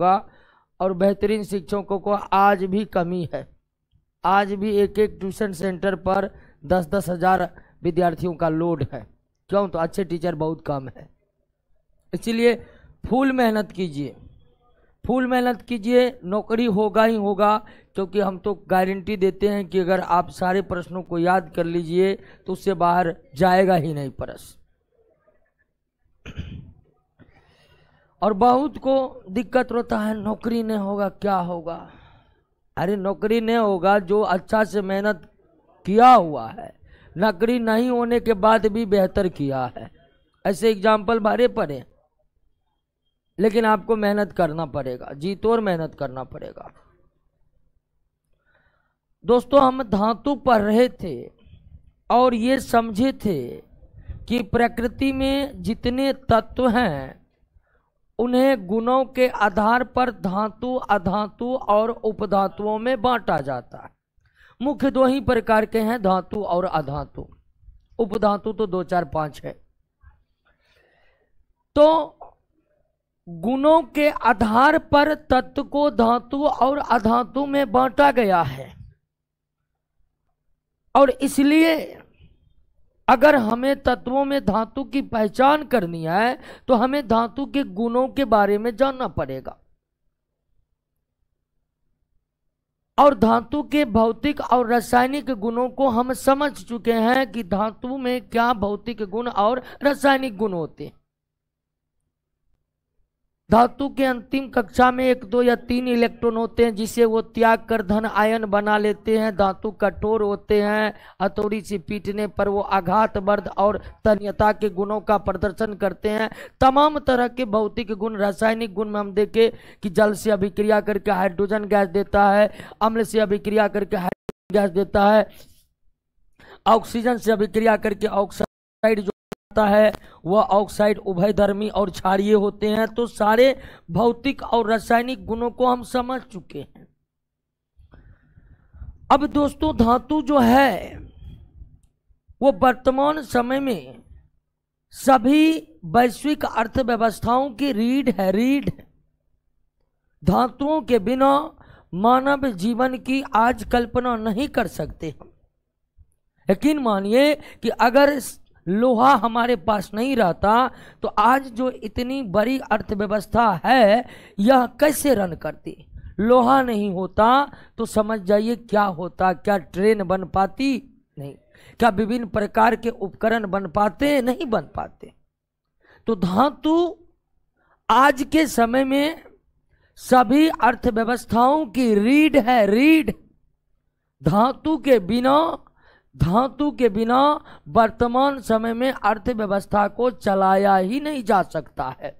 होगा। और बेहतरीन शिक्षकों को आज भी कमी है। आज भी एक एक ट्यूशन सेंटर पर 10-10 हज़ार विद्यार्थियों का लोड है। क्यों? तो अच्छे टीचर बहुत कम है। इसलिए फुल मेहनत कीजिए, फुल मेहनत कीजिए, नौकरी होगा ही होगा। क्योंकि हम तो गारंटी देते हैं कि अगर आप सारे प्रश्नों को याद कर लीजिए तो उससे बाहर जाएगा ही नहीं प्रश्न। और बहुत को दिक्कत होता है, नौकरी नहीं होगा क्या होगा। अरे नौकरी नहीं होगा जो अच्छा से मेहनत किया हुआ है, नौकरी नहीं होने के बाद भी बेहतर किया है। ऐसे एग्जाम्पल बारे पड़े, लेकिन आपको मेहनत करना पड़ेगा, जी तोड़ मेहनत करना पड़ेगा। दोस्तों, हम धातु पढ़ रहे थे और ये समझे थे कि प्रकृति में जितने तत्व हैं उन्हें गुणों के आधार पर धातु, अधातु और उपधातुओं में बांटा जाता है। मुख्य दो ही प्रकार के हैं, धातु और अधातु। उपधातु तो 2, 4, 5 है। तो गुणों के आधार पर तत्व को धातु और अधातु में बांटा गया है। और इसलिए अगर हमें तत्वों में धातु की पहचान करनी है तो हमें धातु के गुणों के बारे में जानना पड़ेगा। और धातु के भौतिक और रासायनिक गुणों को हम समझ चुके हैं कि धातु में क्या भौतिक गुण और रासायनिक गुण होते हैं। धातु के अंतिम कक्षा में 1, 2 या 3 इलेक्ट्रॉन होते हैं जिसे वो त्याग कर धन आयन बना लेते हैं। धातु कठोर होते हैं, हथौड़ी से पीटने पर वो आघात वर्ध और तन्यता के गुणों का प्रदर्शन करते हैं। तमाम तरह के भौतिक गुण, रासायनिक गुण में हम देखें कि जल से अभिक्रिया करके हाइड्रोजन गैस देता है, अम्ल से अभिक्रिया करके हाइड्रोजन गैस देता है, ऑक्सीजन से अभिक्रिया करके ऑक्साइड जो है वह ऑक्साइड उभयधर्मी और क्षारीय होते हैं। तो सारे भौतिक और रासायनिक गुणों को हम समझ चुके हैं। अब दोस्तों, धातु जो है वो वर्तमान समय में सभी वैश्विक अर्थव्यवस्थाओं की रीढ़ है, रीढ़। धातुओं के बिना मानव जीवन की आज कल्पना नहीं कर सकते हम। यकीन मानिए कि अगर लोहा हमारे पास नहीं रहता तो आज जो इतनी बड़ी अर्थव्यवस्था है यह कैसे रन करती। लोहा नहीं होता तो समझ जाइए क्या होता। क्या ट्रेन बन पाती? नहीं। क्या विभिन्न प्रकार के उपकरण बन पाते? नहीं बन पाते। तो धातु आज के समय में सभी अर्थव्यवस्थाओं की रीढ़ है, रीढ़। धातु के बिना वर्तमान समय में अर्थव्यवस्था को चलाया ही नहीं जा सकता है।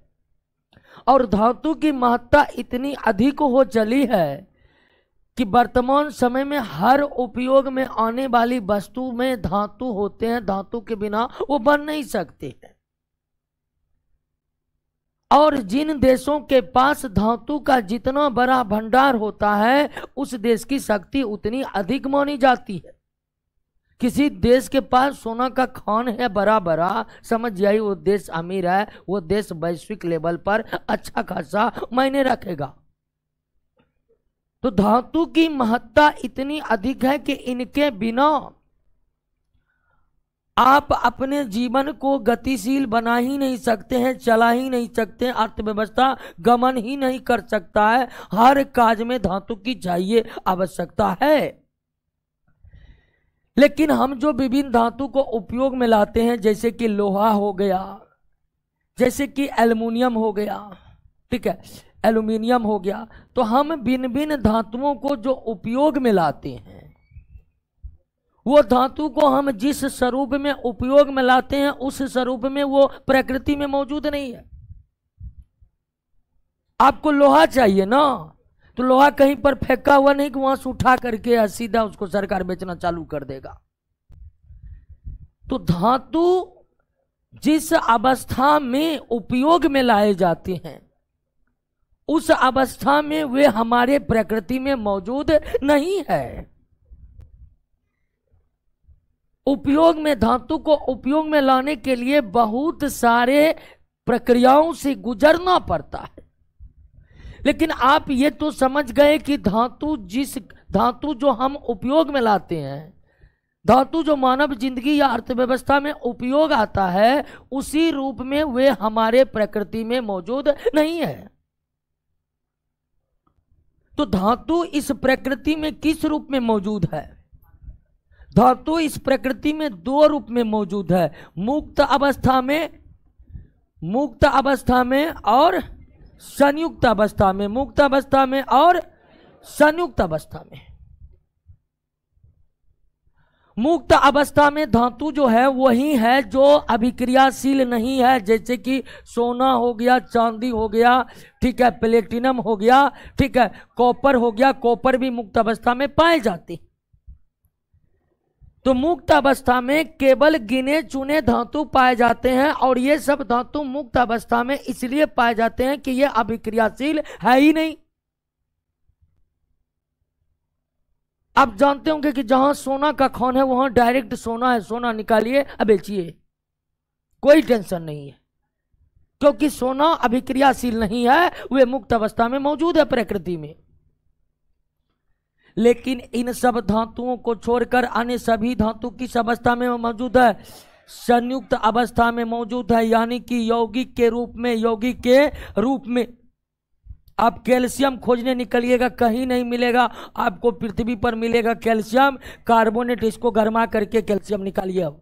और धातु की महत्ता इतनी अधिक हो चली है कि वर्तमान समय में हर उपयोग में आने वाली वस्तु में धातु होते हैं। धातु के बिना वो बन नहीं सकते हैं। और जिन देशों के पास धातु का जितना बड़ा भंडार होता है उस देश की शक्ति उतनी अधिक मानी जाती है। किसी देश के पास सोना का खान है बड़ा बड़ा, समझ जाइए वो देश अमीर है, वो देश वैश्विक लेवल पर अच्छा खासा मायने रखेगा। तो धातु की महत्ता इतनी अधिक है कि इनके बिना आप अपने जीवन को गतिशील बना ही नहीं सकते हैं, चला ही नहीं सकते हैं, अर्थव्यवस्था गमन ही नहीं कर सकता है। हर कार्य में धातु की चाहिए, आवश्यकता है। लेकिन हम जो विभिन्न धातु को उपयोग में लाते हैं, जैसे कि लोहा हो गया, जैसे कि एल्युमिनियम हो गया, ठीक है, एल्युमिनियम हो गया, तो हम भिन्न भिन्न धातुओं को जो उपयोग में लाते हैं वो धातु को हम जिस स्वरूप में उपयोग में लाते हैं उस स्वरूप में वो प्रकृति में मौजूद नहीं है। आपको लोहा चाहिए ना, तो लोहा कहीं पर फेंका हुआ नहीं कि वहां से उठा करके सीधा उसको सरकार बेचना चालू कर देगा। तो धातु जिस अवस्था में उपयोग में लाए जाते हैं उस अवस्था में वे हमारे प्रकृति में मौजूद नहीं है। उपयोग में धातु को उपयोग में लाने के लिए बहुत सारे प्रक्रियाओं से गुजरना पड़ता है। लेकिन आप ये तो समझ गए कि धातु जो हम उपयोग में लाते हैं, धातु जो मानव जिंदगी या अर्थव्यवस्था में उपयोग आता है, उसी रूप में वे हमारे प्रकृति में मौजूद नहीं है। तो धातु इस प्रकृति में किस रूप में मौजूद है? धातु इस प्रकृति में दो रूप में मौजूद है, मुक्त अवस्था में और संयुक्त अवस्था में, मुक्त अवस्था में और संयुक्त अवस्था में। मुक्त अवस्था में धातु जो है वही है जो अभिक्रियाशील नहीं है, जैसे कि सोना हो गया, चांदी हो गया, ठीक है, प्लेटिनम हो गया, ठीक है, कॉपर हो गया। कॉपर भी मुक्त अवस्था में पाए जाते। तो मुक्त अवस्था में केवल गिने चुने धातु पाए जाते हैं, और ये सब धातु मुक्त अवस्था में इसलिए पाए जाते हैं कि ये अभिक्रियाशील है ही नहीं। आप जानते होंगे कि जहां सोना का खान है वहां डायरेक्ट सोना है, सोना निकालिए अब बेचिए, कोई टेंशन नहीं है, क्योंकि सोना अभिक्रियाशील नहीं है, वे मुक्त अवस्था में मौजूद है प्रकृति में। लेकिन इन सब धातुओं को छोड़कर अन्य सभी धातु किस अवस्था में मौजूद है? संयुक्त अवस्था में मौजूद है, यानी कि यौगिक के रूप में। यौगिक के रूप में आप कैल्शियम खोजने निकलिएगा, कहीं नहीं मिलेगा आपको, पृथ्वी पर मिलेगा कैल्शियम कार्बोनेट। इसको गर्मा करके कैल्शियम निकालिए। अब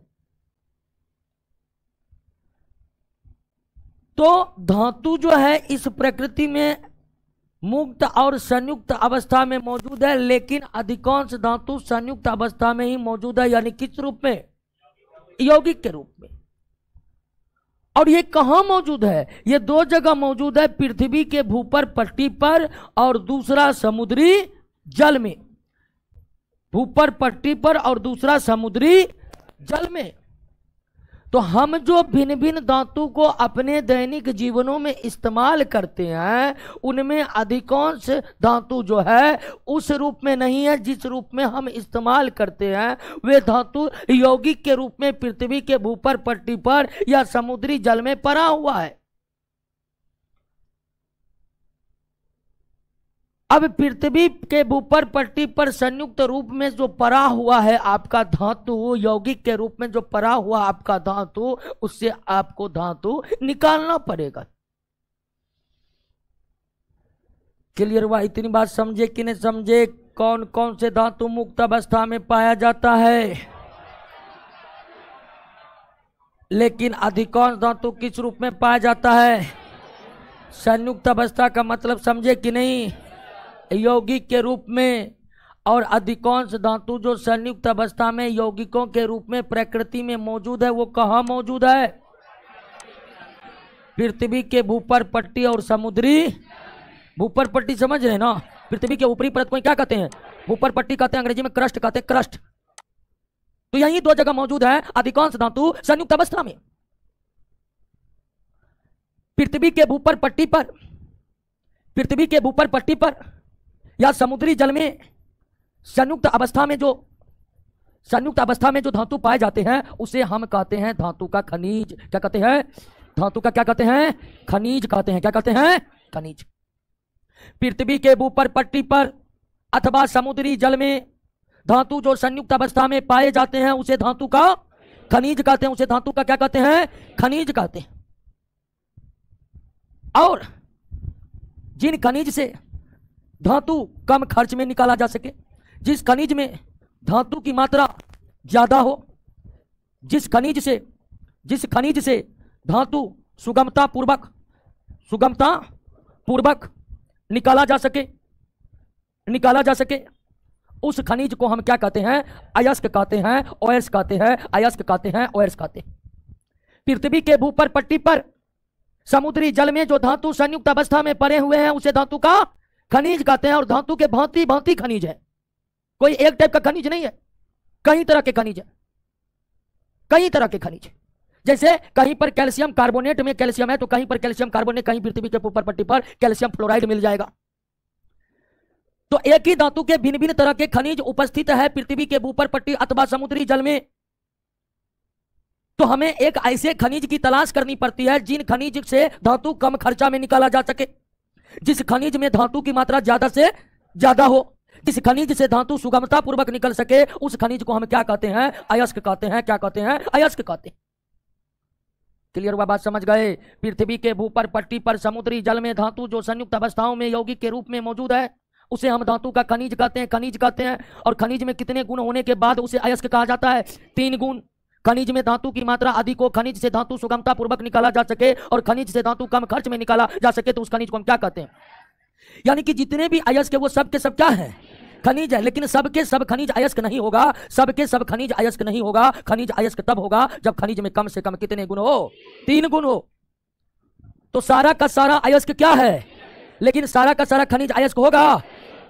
तो धातु जो है इस प्रकृति में मुक्त और संयुक्त अवस्था में मौजूद है, लेकिन अधिकांश धातु संयुक्त अवस्था में ही मौजूद है, यानी किस रूप में? यौगिक के रूप में। और ये कहां मौजूद है? ये दो जगह मौजूद है, पृथ्वी के भूपर पट्टी पर और दूसरा समुद्री जल में। भूपर पट्टी पर और दूसरा समुद्री जल में। तो हम जो भिन्न भिन्न धातु को अपने दैनिक जीवनों में इस्तेमाल करते हैं, उनमें अधिकांश धातु जो है उस रूप में नहीं है जिस रूप में हम इस्तेमाल करते हैं। वे धातु यौगिक के रूप में पृथ्वी के भूपर पट्टी पर या समुद्री जल में पड़ा हुआ है। अब पृथ्वी के भूपर पट्टी पर संयुक्त रूप में जो पड़ा हुआ है आपका धातु, यौगिक के रूप में जो पड़ा हुआ आपका धातु, उससे आपको धातु निकालना पड़ेगा। क्लियर हुआ? इतनी बात समझे कि नहीं समझे? कौन कौन से धातु मुक्त अवस्था में पाया जाता है, लेकिन अधिकांश धातु किस रूप में पाया जाता है? संयुक्त अवस्था का मतलब समझे कि नहीं? यौगिक के रूप में। और अधिकांश धातु जो संयुक्त अवस्था में यौगिकों के रूप में प्रकृति में मौजूद है, वो कहाँ मौजूद है? पृथ्वी के भूपर पट्टी और समुद्री। भूपर पट्टी समझ रहे हैं ना? पृथ्वी के ऊपरी परत को क्या कहते हैं? भूपर पट्टी कहते हैं, अंग्रेजी में क्रस्ट कहते हैं, क्रस्ट। तो यही दो जगह मौजूद है अधिकांश धातु संयुक्त अवस्था में। पृथ्वी के भूपर पट्टी पर, पृथ्वी के भूपर पट्टी पर या समुद्री जल में संयुक्त अवस्था में जो धातु पाए जाते हैं, उसे हम कहते हैं धातु का खनिज। क्या कहते हैं? धातु का क्या कहते हैं? खनिज कहते हैं। क्या कहते हैं? खनिज। पृथ्वी के भूपर पट्टी पर अथवा समुद्री जल में धातु जो संयुक्त अवस्था में पाए जाते हैं, उसे धातु का खनिज कहते हैं। उसे धातु का क्या कहते हैं? खनिज कहते हैं। और जिन खनिज से धातु कम खर्च में निकाला जा सके, जिस खनिज में धातु की मात्रा ज्यादा हो, जिस खनिज से धातु सुगमता पूर्वक निकाला जा सके, उस खनिज को हम क्या कहते हैं? अयस्क कहते हैं, ओएस कहते हैं, अयस्क कहते हैं, ओएस कहते हैं। पृथ्वी के भूपर पट्टी पर समुद्री जल में जो धातु संयुक्त अवस्था में पड़े हुए हैं, उसे धातु का खनिज कहते हैं। और धातु के भांति भांति खनिज है, कोई एक टाइप का खनिज नहीं है, कई तरह के खनिज है, कई तरह के खनिज। जैसे कहीं पर कैल्शियम कार्बोनेट में कैल्शियम है, तो कहीं पर कैल्शियम कार्बोनेट, कहीं पृथ्वी के ऊपर पट्टी पर कैल्शियम फ्लोराइड मिल जाएगा। तो एक ही धातु के भिन्न भिन्न तरह के खनिज उपस्थित है पृथ्वी के ऊपर पट्टी अथवा समुद्री जल में। तो हमें एक ऐसे खनिज की तलाश करनी पड़ती है जिन खनिज से धातु कम खर्चा में निकाला जा सके, जिस खनिज में धातु की मात्रा ज्यादा से ज्यादा हो, जिस खनिज से धातु सुगमता पूर्वक निकल सके, उस खनिज को हम क्या कहते हैं? अयस्क कहते हैं। क्या कहते हैं? अयस्क कहते हैं। क्लियर हुआ? बात समझ गए? पृथ्वी के भूपर पट्टी पर समुद्री जल में धातु जो संयुक्त अवस्थाओं में यौगिक के रूप में मौजूद है, उसे हम धातु का खनिज कहते हैं। खनिज कहते हैं। और खनिज में कितने गुण होने के बाद उसे अयस्क कहा जाता है? 3 गुण। खनिज में धातु की मात्रा अधिक हो, खनिज से धातु सुगमता पूर्वक निकाला जा सके, और खनिज से धातु कम खर्च में निकाला जा सके, तो उस खनिज को हम क्या कहते हैं? यानी कि जितने भी अयस्क है वो सब के सब क्या है? खनिज है। लेकिन सबके सब खनिज अयस्क नहीं होगा। सबके सब खनिज अयस्क नहीं होगा। खनिज अयस्क तब होगा जब खनिज में कम से कम कितने गुण हो? 3 गुण हो। तो सारा का सारा अयस्क क्या है? लेकिन सारा का सारा खनिज अयस्क होगा।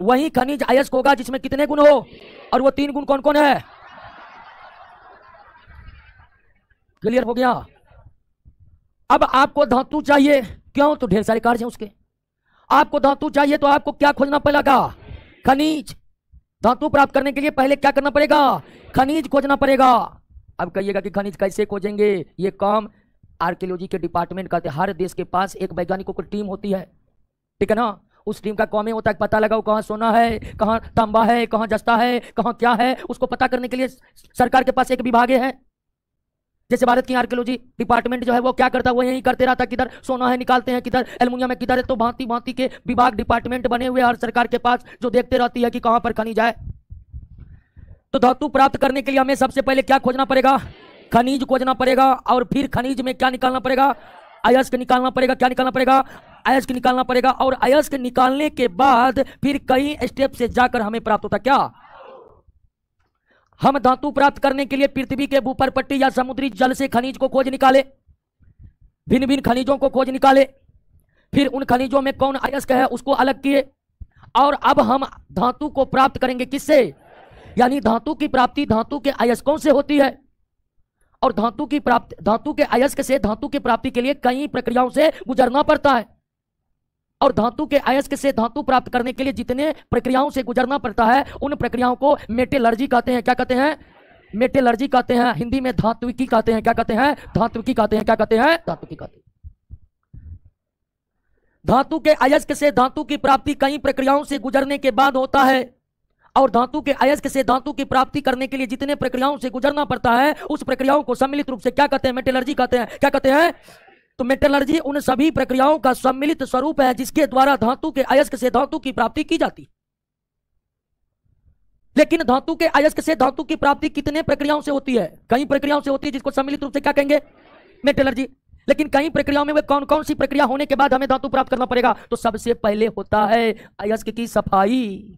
वही खनिज अयस्क होगा जिसमें कितने गुण हो, और वो 3 गुण कौन कौन है? क्लियर हो गया? अब आपको धातु चाहिए, क्यों? तो ढेर सारे कार्य हैं उसके। आपको धातु चाहिए तो आपको क्या खोजना पड़ेगा? खनिज। धातु प्राप्त करने के लिए पहले क्या करना पड़ेगा? खनिज खोजना पड़ेगा। अब कहिएगा कि खनिज कैसे खोजेंगे? ये काम आर्कियोलॉजी के डिपार्टमेंट का। हर देश के पास एक वैज्ञानिकों की टीम होती है, ठीक है ना? उस टीम का काम ही होता है पता लगाओ कहाँ सोना है, कहाँ तांबा है, कहाँ जस्ता है, कहाँ क्या है। उसको पता करने के लिए सरकार के पास एक विभाग है। जैसे भारत की आर्कियोलॉजी डिपार्टमेंट जो है वो क्या करता है? वो यही करते रहता, किधर सोना है निकालते हैं, किधर एल्युमिनियम है, किधर है। तो भांति भांति के विभाग डिपार्टमेंट बने हुए हर सरकार के पास, जो देखते रहती है कि कहां पर खनिज है। तो धातु प्राप्त करने के लिए हमें सबसे पहले क्या खोजना पड़ेगा? खनिज खोजना पड़ेगा। और फिर खनिज में क्या निकालना पड़ेगा? अयस्क निकालना पड़ेगा। क्या निकालना पड़ेगा? अयस्क निकालना पड़ेगा। और अयस्क निकालने के बाद फिर कई स्टेप से जाकर हमें प्राप्त होता क्या? हम धातु प्राप्त करने के लिए पृथ्वी के भूपर पट्टी या समुद्री जल से खनिज को खोज निकाले, भिन्न भिन्न खनिजों को खोज निकाले, फिर उन खनिजों में कौन अयस्क है उसको अलग किए, और अब हम धातु को प्राप्त करेंगे किससे? यानी धातु की प्राप्ति धातु के अयस्कों से होती है। और धातु की प्राप्ति, धातु के अयस्क से धातु की प्राप्ति के लिए कई प्रक्रियाओं से गुजरना पड़ता है। और धातु के अयस्क से धातु प्राप्त करने के लिए जितने प्रक्रियाओं से गुजरना पड़ता है, उन प्रक्रियाओं को मेटलर्जी कहते हैं। क्या कहते हैं? मेटलर्जी कहते हैं। हिंदी में धात्विकी कहते हैं। क्या कहते हैं? धात्विकी कहते हैं। क्या कहते हैं? धात्विकी कहते हैं। धातु के अयस्क से धातु की प्राप्ति कई प्रक्रियाओं से गुजरने के बाद होता है। और धातु के अयस्क से धातु की प्राप्ति करने के लिए जितने प्रक्रियाओं से गुजरना पड़ता है, उस प्रक्रियाओं को सम्मिलित रूप से क्या कहते हैं? मेटलर्जी कहते हैं। क्या कहते हैं? तो मेटलर्जी उन सभी प्रक्रियाओं का सम्मिलित स्वरूप है जिसके द्वारा धातु के अयस्क से धातु की प्राप्ति की जाती। लेकिन धातु के अयस्क से धातु की प्राप्ति कितने प्रक्रियाओं से होती है? कई प्रक्रियाओं से होती है, जिसको सम्मिलित रूप से क्या कहेंगे? मेटलर्जी। लेकिन कई प्रक्रियाओं में वे कौन कौन सी प्रक्रिया होने के बाद हमें धातु प्राप्त करना पड़ेगा? तो सबसे पहले होता है अयस्क की सफाई।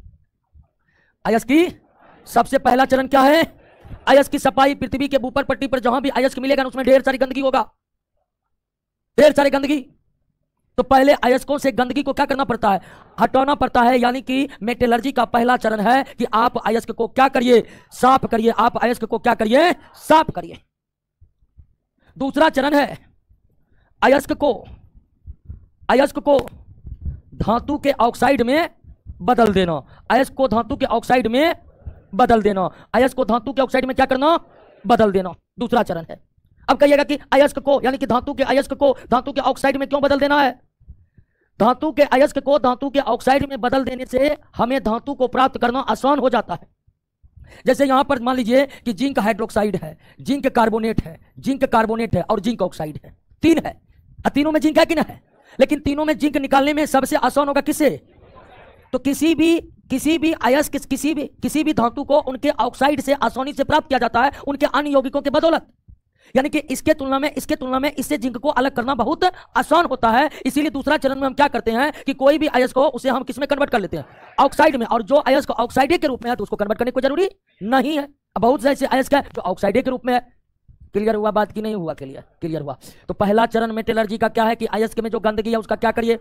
अयस्क की सबसे पहला चरण क्या है? अयस्क की सफाई। पृथ्वी के ऊपर पट्टी पर जहां भी अयस्क मिलेगा उसमें ढेर सारी गंदगी होगा, ढेर सारी गंदगी। तो पहले अयस्कों से गंदगी को क्या करना पड़ता है? हटाना पड़ता है। यानी कि मेटलर्जी का पहला चरण है कि आप अयस्क को क्या करिए? साफ करिए। आप अयस्क को क्या करिए? साफ करिए। दूसरा चरण है अयस्क को धातु के ऑक्साइड में बदल देना। अयस्क को धातु के ऑक्साइड में बदल देना। अयस्क को धातु के ऑक्साइड में क्या करना? बदल देना। दूसरा चरण है। अब कहिएगा कि अयस्क को, यानी कि धातु के अयस्क को धातु के ऑक्साइड में क्यों बदल देना है? धातु के अयस्क को धातु के ऑक्साइड में बदल देने से हमें धातु को प्राप्त करना आसान हो जाता है। जैसे यहां पर मान लीजिए कि जिंक हाइड्रोक्साइड है, जिंक कार्बोनेट है, जिंक कार्बोनेट है और जिंक ऑक्साइड है। 3 है। तीनों में जिंक है कि ना है? लेकिन तीनों में जिंक निकालने में सबसे आसान होगा किसे? तो किसी भी अयस्क, किसी भी धातु को उनके ऑक्साइड से आसानी से प्राप्त किया जाता है, उनके अन्य यौगिकों के बदौलत। यानी कि इसके तुलना में इससे जिंक को अलग करना बहुत आसान होता है। इसीलिए दूसरा चरण में हम क्या करते हैं कि कोई भी अयस्क हो उसे हम किसमें कन्वर्ट कर लेते हैं? ऑक्साइड में। और जो अयस्क ऑक्साइड के रूप में है तो उसको कन्वर्ट करने को जरूरी नहीं है। बहुत से ऐसे अयस्क है जो ऑक्साइड के रूप में है। क्लियर हुआ बात की नहीं हुआ? क्लियर हुआ। तो पहला चरण मेटलर्जी का क्या है कि अयस्क में जो गंदगी है उसका क्या करिए?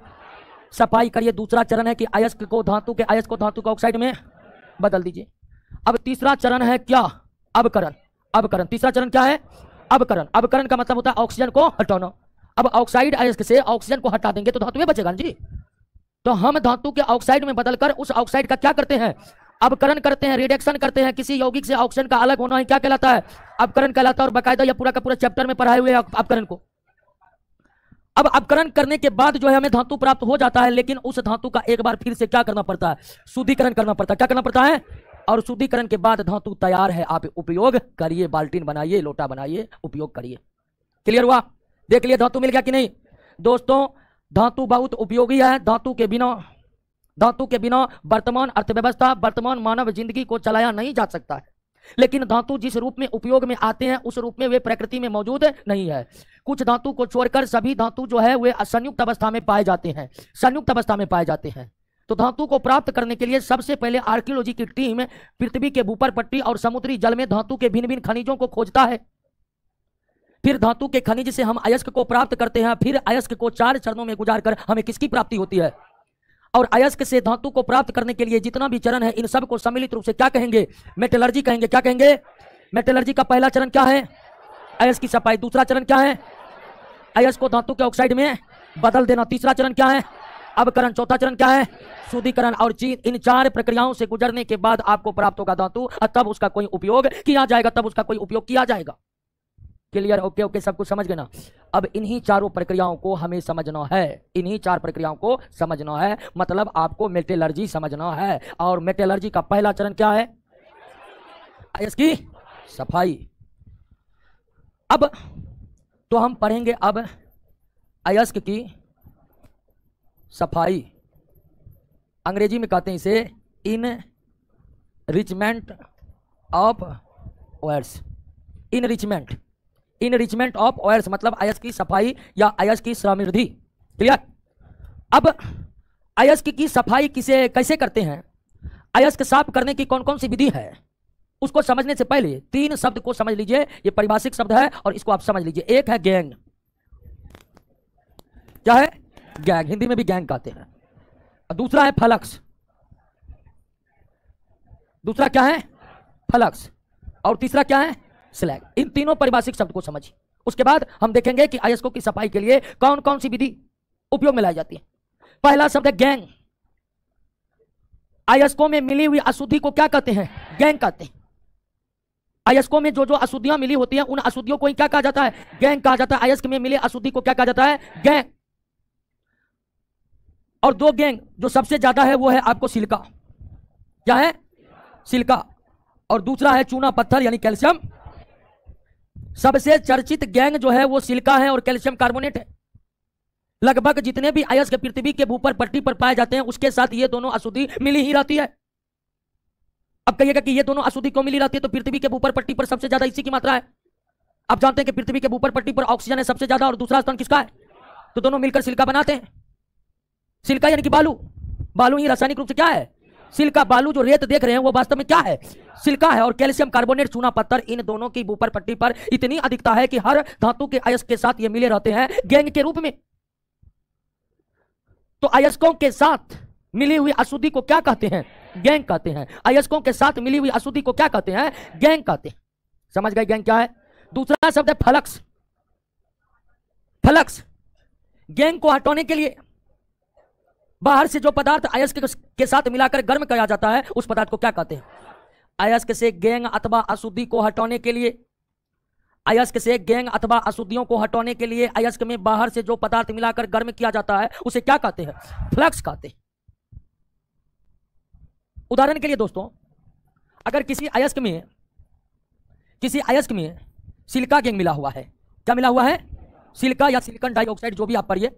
सफाई करिए। दूसरा चरण है कि अयस्क को धातु के ऑक्साइड में बदल दीजिए। अब तीसरा चरण है क्या? अवकरण। तीसरा चरण क्या है? अवकरण का मतलब होता है ऑक्सीजन को हटाना। अब ऑक्साइड अयस्क से ऑक्सीजन को हटा देंगे तो धातु में बचेगा जी। तो हम धातु के ऑक्साइड में बदलकर उस ऑक्साइड का क्या करते हैं? अवकरण करते हैं, रिडक्शन करते हैं। किसी यौगिक से ऑक्सीजन का अलग होना ही क्या कहलाता है? अवकरण कहलाता है। और बाकायदा यह पूरा का पूरा चैप्टर में पढ़ाए हुए अवकरण को। अब अपकरण करने के बाद जो है हमें धातु प्राप्त हो जाता है, लेकिन उस धातु का एक बार फिर से क्या करना पड़ता है, शुद्धिकरण करना पड़ता है। क्या करना पड़ता है? और शुद्धिकरण के बाद धातु तैयार है, आप उपयोग करिए, बाल्टीन बनाइए, लोटा बनाइए, उपयोग करिए। क्लियर हुआ? देख लिए धातु मिल गया कि नहीं दोस्तों? धातु बहुत उपयोगी है। धातु के बिना वर्तमान अर्थव्यवस्था, वर्तमान मानव जिंदगी को चलाया नहीं जा सकता है। लेकिन धातु जिस रूप में उपयोग में आते हैं उस रूप में वे प्रकृति में मौजूद नहीं है। कुछ धातु को छोड़कर सभी धातु जो है वे संयुक्त अवस्था में पाए जाते हैं, संयुक्त अवस्था में पाए जाते हैं। तो धातु को प्राप्त करने के लिए सबसे पहले आर्कियोलॉजी की टीम पृथ्वी के भूपर पट्टी और समुद्री जल में धातु के भिन्न भिन्न खनिजों को खोजता है। फिर धातु के खनिज से हम अयस्क को प्राप्त करते हैं। फिर अयस्क को 4 चरणों में गुजारकर हमें किसकी प्राप्ति होती है? और अयस्क से धातु को प्राप्त करने के लिए जितना भी चरण है इन सब को सम्मिलित रूप से क्या कहेंगे? मेटलर्जी कहेंगे। क्या कहेंगे? मेटलर्जी का पहला चरण क्या है? अयस्क की सफाई। दूसरा चरण क्या है? अयस्क को धातु के ऑक्साइड में बदल देना। तीसरा चरण क्या है? अवकरण। चौथा चरण क्या है? शुद्धिकरण। और इन 4 प्रक्रियाओं से गुजरने के बाद आपको प्राप्त होगा धातु, तब उसका कोई उपयोग किया जाएगा, तब उसका कोई उपयोग किया जाएगा। क्लियर? ओके ओके, सब कुछ समझ गए ना? अब इन्हीं चारों प्रक्रियाओं को हमें समझना है, इन्हीं 4 प्रक्रियाओं को समझना है, मतलब आपको मेटलर्जी समझना है। और मेटलर्जी का पहला चरण क्या है? अयस्क की सफाई। अब तो हम पढ़ेंगे अब अयस्क की सफाई। अंग्रेजी में कहते हैं इसे इनरिचमेंट ऑफ ओयर्स। इनरिचमेंट ऑफ ओयर्स मतलब अयस्क की सफाई या अयस्क की समृद्धि। क्लियर? अब अयस्क की सफाई कैसे करते हैं, अयस्क साफ करने की कौन कौन सी विधि है, उसको समझने से पहले 3 शब्द को समझ लीजिए। ये परिभाषिक शब्द है और इसको आप समझ लीजिए। एक है गैंग। क्या है? गैंग। हिंदी में भी गैंग कहते हैं। दूसरा है फ्लक्स। दूसरा क्या है? फ्लक्स। और तीसरा क्या है? स्लैग। इन तीनों परिभाषिक शब्द को समझिए। उसके बाद हम देखेंगे कि अयस्कों की सफाई के लिए कौन कौन सी विधि उपयोग में लाई जाती है। पहला शब्द है गैंग। अयस्कों में मिली हुई अशुद्धि को क्या कहते हैं? गैंग कहते हैं। अयस्कों में जो जो अशुद्धियां मिली होती हैं उन अशुद्धियों को क्या कहा जाता है? गैंग कहा जाता है। अयस्क में मिले अशुद्धि को क्या कहा जाता है? गैंग। और 2 गैंग जो सबसे ज्यादा है वो है आपको सिलिका। क्या है? सिलिका। और दूसरा है चूना पत्थर यानी कैल्शियम। सबसे चर्चित गैंग जो है वो सिलिका है और कैल्शियम कार्बोनेट है। लगभग जितने भी अयस्क पृथ्वी के ऊपर पट्टी पर पाए जाते हैं उसके साथ ये दोनों अशुद्धि मिली ही रहती है। अब कहिएगा कि ये दोनों अशुद्धि क्यों मिली रहती है? तो पृथ्वी के ऊपर पट्टी पर सबसे ज्यादा इसी की मात्रा है। आप जानते हैं कि पृथ्वी के ऊपर पट्टी पर ऑक्सीजन है सबसे ज्यादा और दूसरा स्थान किसका है? तो दोनों मिलकर सिलिका बनाते हैं। सिलिका यानी कि बालू। बालू ही रासायनिक रूप से क्या है? सिलिका। बालू जो रेत देख रहे हैं वो वास्तव में क्या है? सिलिका है। और कैल्शियम कार्बोनेट चूना पत्थर, इन दोनों की ऊपर पट्टी पर इतनी अधिकता है कि हर धातु के अयस्क के साथ ये मिले रहते हैं गैंग के रूप में। तो अयस्कों के साथ मिली हुई अशुद्धि को क्या कहते हैं? गैंग कहते हैं। अयस्कों के साथ मिली हुई अशुद्धि को क्या कहते हैं? गैंग कहते हैं। समझ गए गैंग क्या है? दूसरा शब्द है फ्लक्स। फ्लक्स। गैंग को हटाने के लिए बाहर से जो पदार्थ अयस्क के साथ मिलाकर गर्म किया जाता है उस पदार्थ को क्या कहते हैं? अयस्क से गैंग अथवा अशुद्धि को हटाने के लिए, अयस्क से गैंग अथवा अशुद्धियों को हटाने के लिए अयस्क में बाहर से जो पदार्थ मिलाकर गर्म किया जाता है उसे क्या कहते हैं? फ्लक्स कहते हैं। उदाहरण के लिए दोस्तों, अगर किसी अयस्क में सिलिका गैंग मिला हुआ है। क्या मिला हुआ है? सिलिका या सिलिकॉन डाइऑक्साइड, जो भी आप पढ़िए,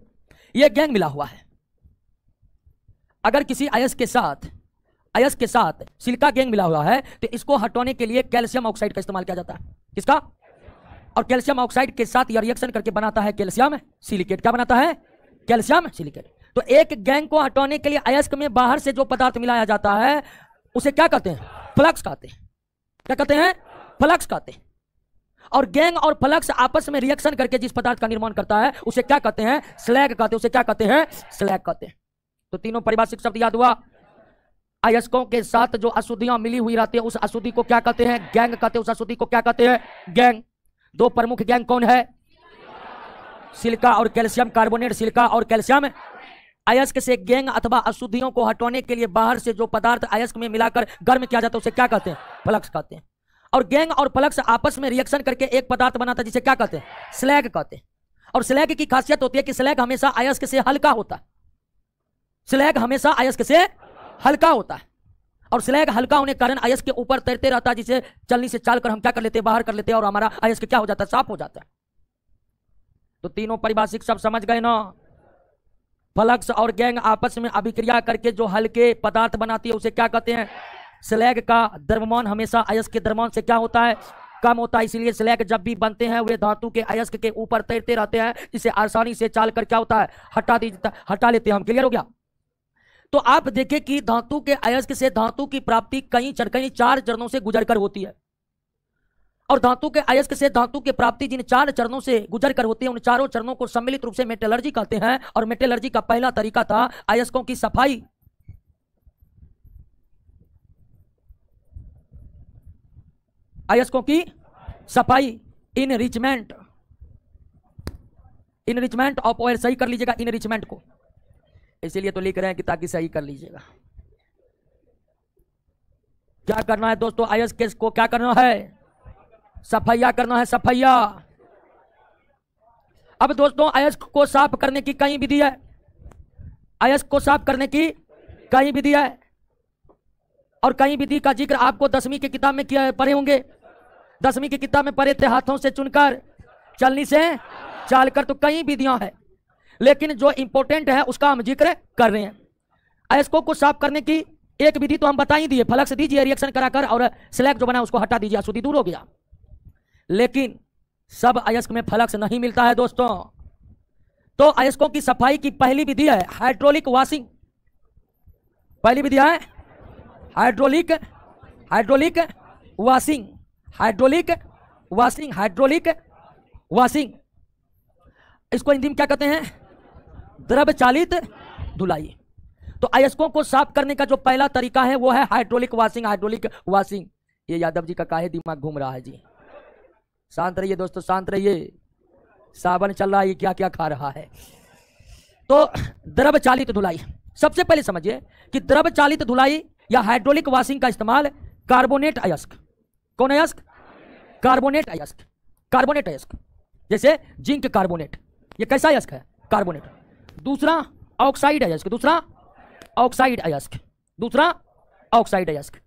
यह गैंग मिला हुआ है। अगर किसी अयस्क के साथ सिलिका गैंग मिला हुआ है तो इसको हटाने के लिए कैल्शियम ऑक्साइड का इस्तेमाल किया जाता है। किसका? और कैल्शियम ऑक्साइड के साथ यह रिएक्शन करके बनाता है कैल्शियम सिलिकेट। क्या बनाता है? Calcium silicate. तो एक गैंग को हटाने के लिए अयस्क में बाहर से जो पदार्थ मिलाया जाता है उसे क्या कहते हैं? फ्लक्स कहते हैं। क्या कहते हैं? फ्लक्स कहते हैं। और गैंग और फ्लक्स आपस में रिएक्शन करके जिस पदार्थ का निर्माण करता है उसे क्या कहते हैं? स्लैग कहते हैं। उसे क्या कहते हैं? स्लैग कहते हैं। तो तीनों परिभाषिक शब्द याद हुआ। अयस्कों के साथ जो अशुद्धियां मिली हुई रहती है उस अशुद्धि को क्या कहते हैं? गैंग कहते हैं। उस अशुद्धि को क्या कहते हैं? गैंग। 2 प्रमुख गैंग कौन है? सिलिका और कैल्शियम कार्बोनेट। सिलिका और कैल्शियम। अयस्क से गैंग अथवा अशुद्धियों को हटाने के लिए बाहर से जो पदार्थ अयस्क में मिलाकर गर्म किया जाता है उसे क्या कहते हैं? फ्लक्स कहते हैं। और गैंग और फ्लक्स आपस में रिएक्शन करके एक पदार्थ बनाता है जिसे क्या कहते हैं? स्लैग कहते हैं। और स्लैग की खासियत होती है कि स्लैग हमेशा अयस्क से हल्का होता है। स्लैग हमेशा अयस्क से हल्का होता है और स्लैग हल्का होने के कारण अयस्क के ऊपर तैरते रहता है, जिसे चलनी से चाल कर हम क्या कर लेते हैं, बाहर कर लेते हैं और हमारा अयस्क क्या हो जाता है, साफ हो जाता है। तो तीनों परिभाषिक सब समझ गए ना। फ्लक्स और गैंग आपस में अभिक्रिया करके जो हल्के पदार्थ बनाती है उसे क्या कहते हैं, स्लैग का द्रव्यमान हमेशा अयस्क के द्रव्यमान से क्या होता है, कम होता है। इसलिए स्लैग जब भी बनते हैं वे धातु के अयस्क के ऊपर तैरते रहते हैं, जिसे आसानी से चाल कर क्या होता है, हटा लेते हैं हम। क्लियर हो गया। तो आप देखें कि धातु के अयस्क से धातु की प्राप्ति कई 4 चरणों से गुजरकर होती है और धातु के अयस्क से धातु की प्राप्ति जिन 4 चरणों से गुजरकर होती है उन चारों चरणों को सम्मिलित रूप से मेटलर्जी कहते हैं। और मेटलर्जी का पहला तरीका था अयस्कों की सफाई। अयस्कों की सफाई, इनरिचमेंट ऑफ ऑयल। सही कर लीजिएगा इनरिचमेंट को, इसीलिए तो लिख रहे हैं कि ताकि सही कर लीजिएगा। क्या करना है दोस्तों, अयस्क को क्या करना है, सफाइया करना है, सफाइया। अब दोस्तों अयस्क को साफ करने की कई विधि है, अयस्क को साफ करने की कई विधि है और कई विधि का जिक्र आपको 10वीं की किताब में किया पढ़े होंगे। 10वीं की किताब में पढ़े थे, हाथों से चुनकर, चलनी से चाल कर। तो कई विधियां हैं लेकिन जो इंपॉर्टेंट है उसका हम जिक्र कर रहे हैं। अयस्कों को साफ करने की एक विधि तो हम बता ही दिए, फ्लक्स दीजिए रिएक्शन कराकर और स्लैग जो बना उसको हटा दीजिए, अशुद्धि दूर हो गया। लेकिन सब अयस्क में फ्लक्स नहीं मिलता है दोस्तों। तो अयस्कों की सफाई की पहली विधि है हाइड्रोलिक वॉशिंग। पहली विधि है हाइड्रोलिक वॉशिंग। इसको हिंदी में क्या कहते हैं, द्रव चालित धुलाई। तो अयस्कों को साफ करने का जो पहला तरीका है वो है हाइड्रोलिक वॉशिंग। ये यादव जी का काहे दिमाग घूम रहा है जी, शांत रहिए दोस्तों, शांत रहिए। सावन चल रहा है, ये क्या क्या खा रहा है। तो द्रव चालित धुलाई, सबसे पहले समझिए कि द्रव चालित धुलाई या हाइड्रोलिक वॉशिंग का इस्तेमाल कार्बोनेट अयस्क, कौन अयस्क, कार्बोनेट अयस्क, जैसे जिंक कार्बोनेट, ये कैसा अयस्क है, कार्बोनेट। दूसरा ऑक्साइड अयस्क, दूसरा ऑक्साइड अयस्क।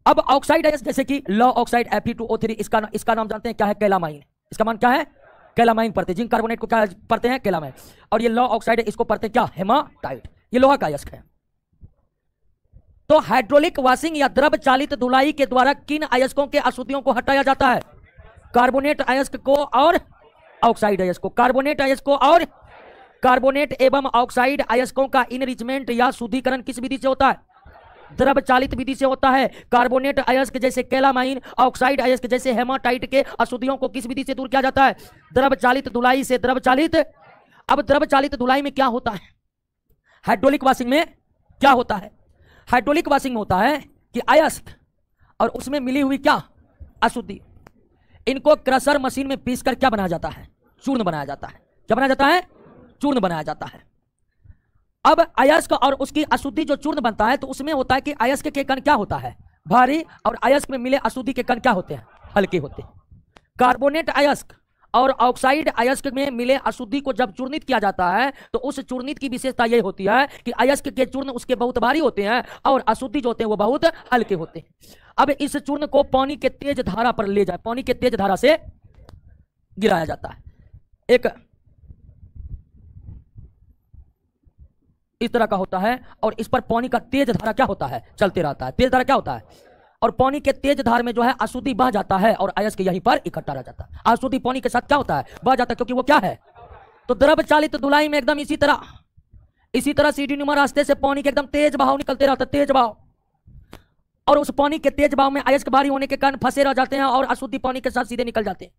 अब ऑक्साइड अयस्क जैसे कि लॉ ऑक्साइड Fe2O3, इसका नाम जानते हैं क्या है, कैलामाइन। इसका मान क्या है, कैलामाइन पढ़ते हैं। जिंक कार्बोनेट को क्या पढ़ते हैं, कैलामाइन। और ये लॉ ऑक्साइड इसको पढ़ते हैं क्या, हेमाटाइट। ये लोहा का अयस्क है। तो हाइड्रोलिक वॉशिंग या द्रव चालित धुलाई के द्वारा किन अयस्कों के अशुद्धियों को हटाया जाता है, कार्बोनेट अयस्क को और ऑक्साइड अयस्क को। कार्बोनेट एवं ऑक्साइड अयस्कों का इनरिचमेंट या शुद्धिकरण किस विधि से होता है, द्रव चालित विधि से होता है। कार्बोनेट अयस्क जैसे कैलामाइन, ऑक्साइड अयस्क जैसे हेमाटाइट के अशुद्धियों को किस विधि से दूर किया जाता है, द्रव चालित धुलाई से। अब द्रव चालित धुलाई में क्या होता है, हाइड्रोलिक वॉशिंग में क्या होता है, हाइड्रोलिक वॉशिंग में होता है कि अयस्क और उसमें मिली हुई क्या अशुद्धि, इनको क्रशर मशीन में पीसकर क्या बनाया जाता है, चूर्ण बनाया जाता है। क्या बनाया जाता है, चूर्ण बनाया जाता है। अब अयस्क और उसकी अशुद्धि जो चूर्ण बनता है तो उसमें होता है कि अयस्क के कण क्या होता है, भारी, और अयस्क में मिले अशुद्धि के कण क्या होते हैं, हल्के होते हैं। कार्बोनेट अयस्क और ऑक्साइड अयस्क में मिले अशुद्धि को जब चूर्णित किया जाता है तो उस चूर्णित की विशेषता यह होती है कि अयस्क के चूर्ण उसके बहुत भारी होते हैं और अशुद्धि जो होते हैं वो बहुत हल्के होते हैं। अब इस चूर्ण को पानी के तेज धारा पर ले जाए, पानी के तेज धारा से गिराया जाता है। एक इस तरह का होता है और इस पर पानी का तेज धारा क्या होता है, चलते रहता है। तेज धारा क्या होता है, और पानी के तेज धार में जो है अशुद्धि बह जाता है और अयस्क यहीं पर इकट्ठा रह जाता है। अशुद्धि पानी के साथ क्या होता है, बह जाता है, क्योंकि वो क्या है। तो द्रव चालित धुलाई में एकदम इसी तरह सीढ़ीनुमा रास्ते से पानी के एकदम तेज बहाव निकलते रहता है, तेज बहाव, और उस पानी के तेज बहाव में अयस्क भारी होने के कारण फंसे रह जाते हैं और अशुद्धि पानी के साथ सीधे निकल जाते हैं।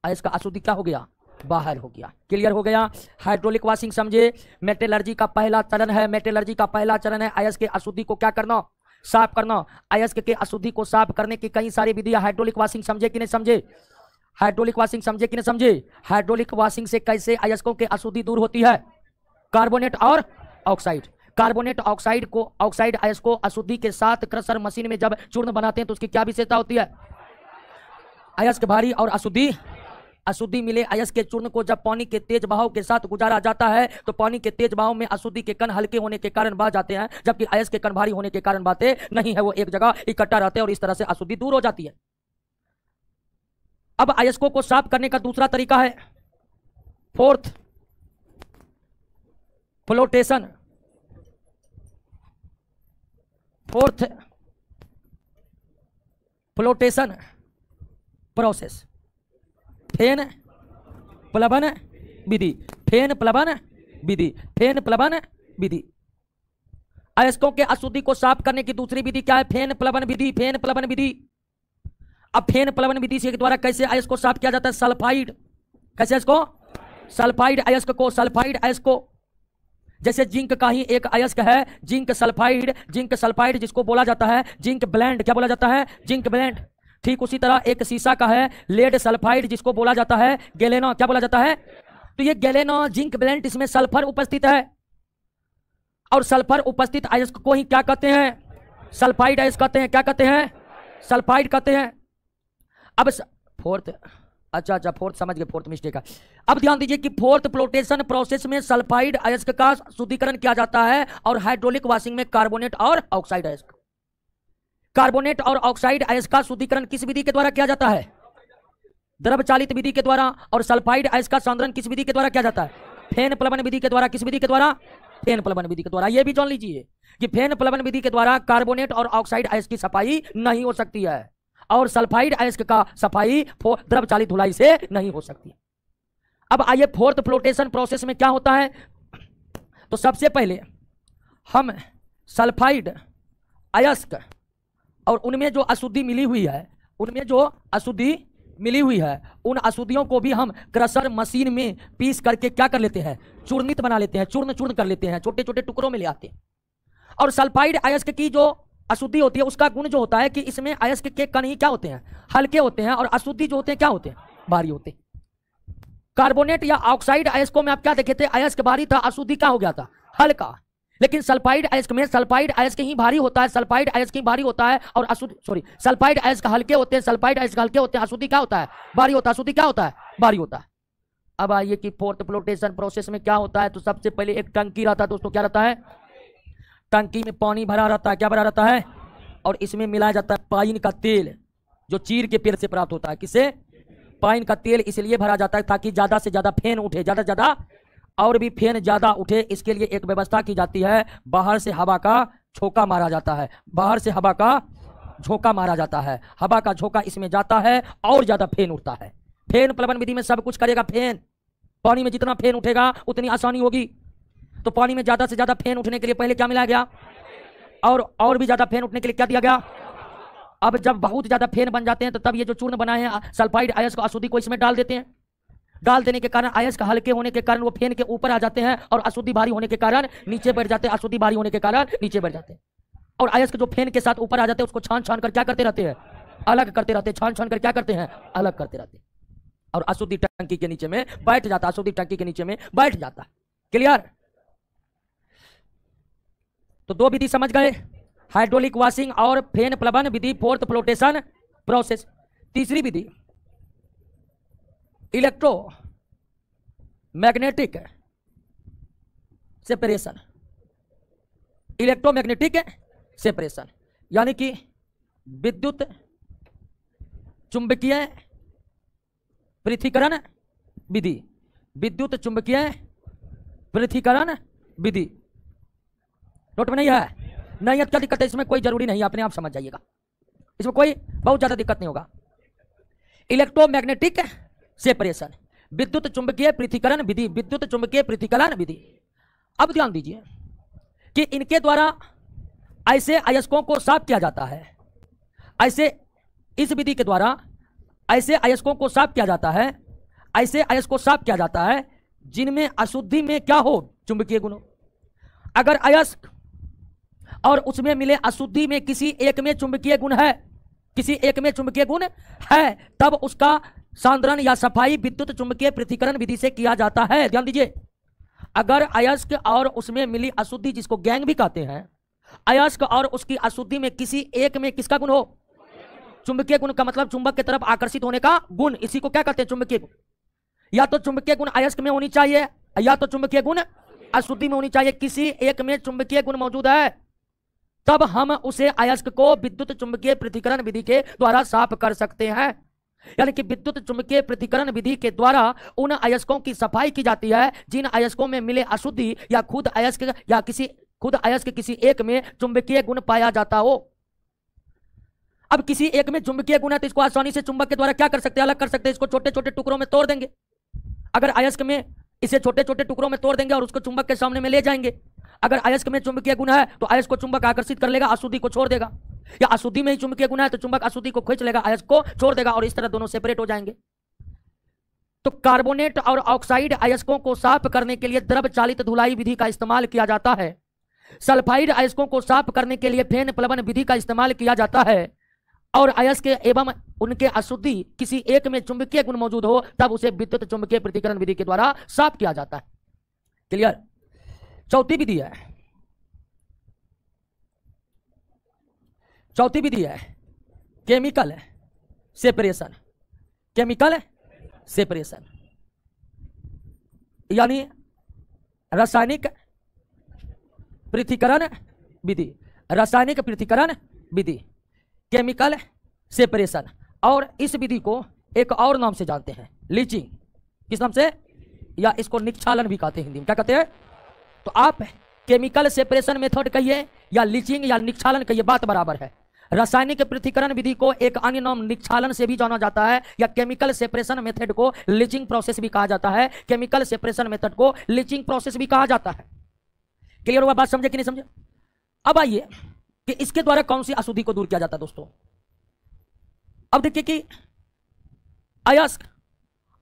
अयस्क का अशुद्धि क्या हो गया, बाहर हो गया। क्लियर हो गया। हाइड्रोलिक वॉशिंग समझे, मेटलर्जी का पहला चरण है। मेटलर्जी का पहला चरण है अयस्क के अशुद्धि को क्या करना, साफ करना। अयस्क के अशुद्धि को साफ करने की कई सारी विधियां। हाइड्रोलिक वॉशिंग समझे कि नहीं समझे, हाइड्रोलिक वॉशिंग समझे कि नहीं समझे। हाइड्रोलिक वॉशिंग से कैसे अयस्कों के अशुद्धि दूर होती है, कार्बोनेट और ऑक्साइड। कार्बोनेट ऑक्साइड अयस्क को अशुद्धि के साथ क्रशर मशीन में जब चूर्ण बनाते हैं तो उसकी क्या विशेषता होती है, अयस्क भारी और अशुद्धि मिले अयस्क के चूर्ण को जब पानी के तेज बहाव के साथ गुजारा जाता है तो पानी के तेज बहाव में अशुद्धि के कण हल्के होने के कारण बह जाते हैं, जबकि अयस्क के कण भारी होने के कारण बहते नहीं है, वो एक जगह इकट्ठा रहते हैं और इस तरह से अशुद्धि दूर हो जाती है। अब अयस्कों को साफ करने का दूसरा तरीका है froth flotation. Froth flotation process, फेन प्लवन विधि, फेन प्लवन विधि, फेन प्लवन विधि। अयस्कों के अशुद्धि को साफ करने की दूसरी विधि क्या है? फेन प्लवन विधि, फेन प्लवन विधि। अब फेन प्लवन विधि के द्वारा कैसे अयस्क को साफ किया जाता है? सल्फाइड, कैसे इसको? सल्फाइड अयस्क को, सल्फाइड अयस्क को, जैसे जिंक का ही एक अयस्क है जिंक सल्फाइड, जिंक सल्फाइड जिसको बोला जाता है जिंक ब्लेंड, क्या बोला जाता है? Zinc blende. ठीक उसी तरह एक सीसा का है लेड सल्फाइड जिसको बोला जाता है गैलेनो, क्या बोला जाता है? तो ये गैलेनो जिंक ब्लेंड, इसमें सल्फर उपस्थित है और सल्फर उपस्थित अयस्क को ही क्या कहते हैं? सल्फाइड अयस्क कहते हैं। क्या कहते हैं? सल्फाइड कहते हैं। अब फोर्थ, अच्छा फोर्थ समझ गए, फोर्थ मिस्टेक है। अब ध्यान दीजिए कि फोर्थ फ्लोटेशन प्रोसेस में सल्फाइड अयस्क का शुद्धिकरण किया जाता है और हाइड्रोलिक वॉशिंग में कार्बोनेट और ऑक्साइड अयस्क, कार्बोनेट और ऑक्साइड अयस्क का शुद्धिकरण किस विधि के द्वारा किया जाता है? द्रव चालित विधि के द्वारा। और सल्फाइड अयस्क का सांद्रण किस विधि के द्वारा किया जाता है? फेन प्लवन विधि के द्वारा। किस विधि के द्वारा? फेन प्लवन विधि के द्वारा। यह भी जान लीजिए कि फेन प्लवन विधि के द्वारा कार्बोनेट और ऑक्साइड अयस्क की सफाई नहीं हो सकती है और सल्फाइड अयस्क का सफाई द्रव चालित धुलाई से नहीं हो सकती। अब आइए फोर्थ फ्लोटेशन प्रोसेस में क्या होता है। तो सबसे पहले हम सल्फाइड अयस्क और उनमें जो अशुद्धि मिली हुई है, उनमें जो अशुद्धि मिली हुई है उन अशुद्धियों को भी हम क्रशर मशीन में पीस करके क्या कर लेते हैं? चूर्णित बना लेते हैं, चूर्ण चूर्ण कर लेते हैं, छोटे छोटे टुकड़ों में ले आते हैं। और सल्फाइड अयस्क की जो अशुद्धि होती है उसका गुण जो होता है कि इसमें अयस्क के कण ही क्या होते हैं? हल्के होते हैं और अशुद्धि जो होते हैं क्या होते हैं? भारी होते हैं। कार्बोनेट या ऑक्साइड अयस्कों में आप क्या देखे थे? अयस्क भारी था, अशुद्धि क्या हो गया था? हल्का। लेकिन सल्फाइड अयस्क में सल्फाइड अयस्क ही भारी होता है, सल्फाइड अयस्क ही भारी होता है और अशुद्धि, सॉरी, सल्फाइड अयस्क हल्के होते हैं, सल्फाइड अयस्क हल्के होते हैं, अशुद्धि क्या होता है? भारी होता है। अशुद्धि क्या होता है? भारी होता है। अब आइए कि फोर्थ फ्लोटेशन प्रोसेस में क्या होता है। तो सबसे पहले एक टंकी रहता है दोस्तों, क्या रहता है? टंकी में पानी भरा रहता है। क्या भरा रहता है? और इसमें मिलाया जाता है पाइन का तेल जो चीड़ के पेड़ से प्राप्त होता है। किससे? पाइन का तेल इसलिए भरा जाता है ताकि ज्यादा से ज्यादा फेन उठे, ज्यादा से ज्यादा और भी फेन ज्यादा उठे। इसके लिए एक व्यवस्था की जाती है, बाहर से हवा का झोंका मारा जाता है, बाहर से हवा का झोंका मारा जाता है, हवा का झोंका इसमें जाता है और ज्यादा फेन उठता है। फेन प्लवन विधि में सब कुछ करेगा फेन। पानी में जितना फेन उठेगा उतनी आसानी होगी। तो पानी में ज्यादा से ज्यादा फेन उठने के लिए पहले क्या मिलाया गया? और भी ज्यादा फेन उठने के लिए क्या दिया गया? अब जब बहुत ज्यादा फेन बन जाते हैं तो तब ये जो चूर्ण बनाए हैं सल्फाइड अयस्क अशुद्धि को इसमें डाल देते हैं। डाल देने के कारण अयस्क हल्के होने के कारण वो फेन के ऊपर आ जाते हैं और अशुद्धि भारी होने के कारण नीचे बैठ जाते हैं, अशुद्धि भारी होने के कारण नीचे बैठ जाते हैं। और अयस्क जो फेन के साथ ऊपर आ जाते हैं उसको छान छान कर क्या करते रहते हैं? अलग करते रहते हैं। छान छान कर क्या करते हैं? अलग करते रहते हैं। और अशुद्धि टंकी के नीचे में बैठ जाता, अशुद्धि टंकी के नीचे में बैठ जाता। क्लियर? तो दो विधि समझ गए, हाइड्रोलिक वॉशिंग और फेन प्लवन विधि, फोर्थ फ्लोटेशन प्रोसेस। तीसरी विधि electro magnetic separation, electromagnetic separation यानी कि विद्युत चुंबकीय पृथक्करण विधि, विद्युत चुंबकीय पृथक्करण विधि। नोट में नहीं है? नहीं है क्या दिक्कत है? इसमें कोई जरूरी नहीं है, अपने आप समझ जाइएगा, इसमें कोई बहुत ज्यादा दिक्कत नहीं होगा। इलेक्ट्रोमैग्नेटिक सेपरेशन, विद्युत चुंबकीय पृथक्करण विधि, विद्युत चुंबकीय पृथक्करण विधि। अब ध्यान दीजिए कि इनके द्वारा ऐसे अयस्कों को साफ किया जाता है, ऐसे इस विधि के द्वारा ऐसे अयस्कों को साफ किया जाता है, ऐसे अयस्क को साफ किया जाता है जिनमें अशुद्धि में क्या हो? चुंबकीय गुण हो। अगर अयस्क और उसमें मिले अशुद्धि में किसी एक में चुंबकीय गुण है, किसी एक में चुंबकीय गुण है, तब उसका सांद्रण या सफाई विद्युत चुंबकीय पृथक्करण विधि से किया जाता है। ध्यान दीजिए, अगर अयस्क और उसमें मिली अशुद्धि जिसको गैंग भी कहते हैं, अयस्क और उसकी अशुद्धि में किसी एक में किसका गुण हो? चुंबकीय गुण का मतलब चुंबक की तरफ आकर्षित होने का गुण, इसी को क्या कहते हैं? चुंबकीय गुण। या तो चुंबकीय गुण अयस्क में होनी चाहिए या तो चुंबकीय गुण अशुद्धि में होनी चाहिए। किसी एक में चुंबकीय गुण मौजूद है तब हम उसे अयस्क को विद्युत चुंबकीय पृथक्करण विधि के द्वारा साफ कर सकते हैं। यानी कि विद्युत चुंबकीय पृथक्करण विधि के द्वारा उन अयस्कों की सफाई की जाती है जिन अयस्कों में मिले अशुद्धि या खुद अयस्क किसी एक में चुंबकीय गुण पाया जाता हो। अब किसी एक में चुंबकीय गुण है तो इसको आसानी से चुंबक के द्वारा क्या कर सकते हैं, अलग कर सकते हैं। इसको छोटे छोटे टुकड़ों में तोड़ देंगे। अगर अयस्क में इसे छोटे छोटे टुकड़ों में तोड़ देंगे और उसको चुंबक के सामने में ले जाएंगे। अगर अयस्क में चुंबकीय गुण है तो अयस्क को चुंबक आकर्षित कर लेगा, अशुद्धि को छोड़ देगा। या अशुद्धि में ही चुंबकीय गुण है तो चुंबक अशुद्धि को खींच लेगा, अयस्क को छोड़ देगा और इस तरह दोनों सेपरेट हो जाएंगे। तो कार्बोनेट और ऑक्साइड अयस्कों को साफ करने के लिए द्रव चालित धुलाई विधि का इस्तेमाल किया जाता है। सल्फाइड अयस्कों को साफ करने के लिए फेन प्लवन विधि का इस्तेमाल किया जाता है। और अयस्क एवं उनके अशुद्धि किसी एक में चुंबकीय गुण मौजूद हो तब उसे विद्युत चुंबकीय पृथक्करण विधि के द्वारा साफ किया जाता है। क्लियर? चौथी विधि है केमिकल सेपरेशन। केमिकल सेपरेशन यानी रासायनिक पृथक्करण विधि। रासायनिक पृथक्करण विधि केमिकल सेपरेशन। और इस विधि को एक और नाम से जानते हैं, लीचिंग। किस नाम से? या इसको निक्षालन भी कहते हैं हिंदी में। क्या कहते हैं? तो आप केमिकल सेपरेशन मेथड कहिए या लीचिंग या निक्षालन कहिए, बात बराबर है। रासायनिक पृथक्करण विधि को एक अन्य नाम निक्षालन से भी जाना जाता है या केमिकल सेपरेशन मेथड को लीचिंग प्रोसेस भी कहा जाता है। केमिकल सेपरेशन मेथड को लीचिंग प्रोसेस भी कहा जाता है। क्लियर हुआ? बात समझे कि नहीं समझे? अब आइए कि इसके द्वारा कौन सी अशुद्धि को दूर किया जाता है दोस्तों। अब देखिए कि अयस्क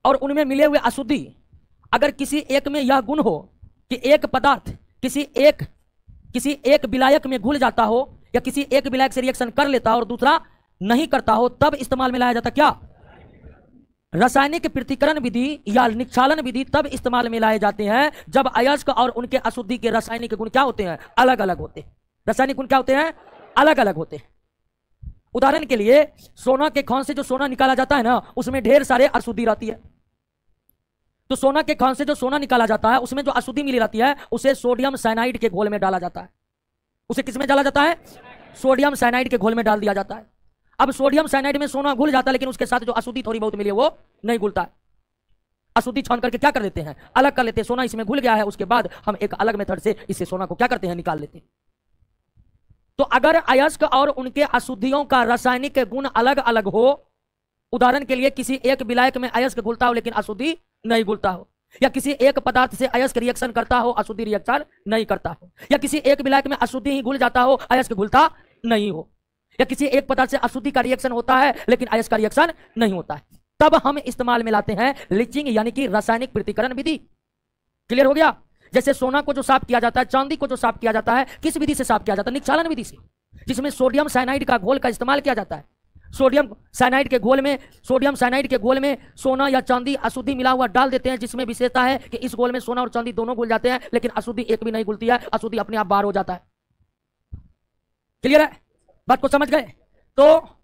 और उनमें मिले हुए अशुद्धि अगर किसी एक में यह गुण हो कि एक पदार्थ किसी एक विलायक में घुल जाता हो या किसी एक विलायक से रिएक्शन कर लेता हो और दूसरा नहीं करता हो तब इस्तेमाल में लाया जाता क्या? रासायनिक पृथक्करण विधि या निक्षालन विधि तब इस्तेमाल में लाए जाते हैं जब अयस्क और उनके अशुद्धि के रासायनिक गुण क्या होते हैं? अलग अलग होते हैं। रासायनिक गुण क्या होते हैं? अलग अलग होते हैं। उदाहरण के लिए सोना के खान से जो सोना निकाला जाता है ना उसमें ढेर सारे अशुद्धि रहती है। तो सोना के खान से जो सोना निकाला जाता है उसमें जो अशुद्धि मिली रहती है उसे सोडियम साइनाइड के घोल में डाला जाता है। उसे किस में डाला जाता है? सोडियम साइनाइड के घोल में डाल दिया जाता है। अब सोडियम साइनाइड में सोना घुल जाता है लेकिन उसके साथ जो अशुद्धि थोड़ी बहुत मिली है वो नहीं घुलता है। अशुद्धि छान करके क्या कर देते हैं? अलग कर लेते हैं। सोना इसमें घुल गया है, उसके बाद हम एक अलग मेथड से इससे सोना को क्या करते हैं? निकाल लेते हैं। तो अगर अयस्क और उनके अशुद्धियों का रासायनिक गुण अलग अलग हो, उदाहरण के लिए किसी एक विलायक में अयस्क घुलता हो लेकिन अशुद्धि नहीं घुलता हो, या किसी एक पदार्थ से अयस्क रिएक्शन करता हो अशुद्धि रिएक्शन नहीं करता हो, या किसी एक विलायक में अशुद्धि ही घुल जाता हो अयस्क घुलता नहीं हो, या किसी एक पदार्थ से अशुद्धि का रिएक्शन होता है लेकिन अयस्क का रिएक्शन नहीं होता है, तब हम इस्तेमाल में लाते हैं लीचिंग यानी कि रासायनिक पृथक्करण विधि। क्लियर हो गया? जैसे सोना को जो साफ किया जाता है, चांदी को जो साफ किया जाता है, किस विधि से साफ किया जाता है? निक्षालन विधि से, जिसमें सोडियम साइनाइड का घोल का इस्तेमाल किया जाता है। सोडियम साइनाइड के घोल में सोना या चांदी अशुद्धि मिला हुआ डाल देते हैं, जिसमें विशेषता है कि इस घोल में सोना और चांदी दोनों घुल जाते हैं लेकिन अशुद्धि एक भी नहीं घुलती है, अशुद्धि अपने आप बाहर हो जाता है। क्लियर है? बात को समझ गए? तो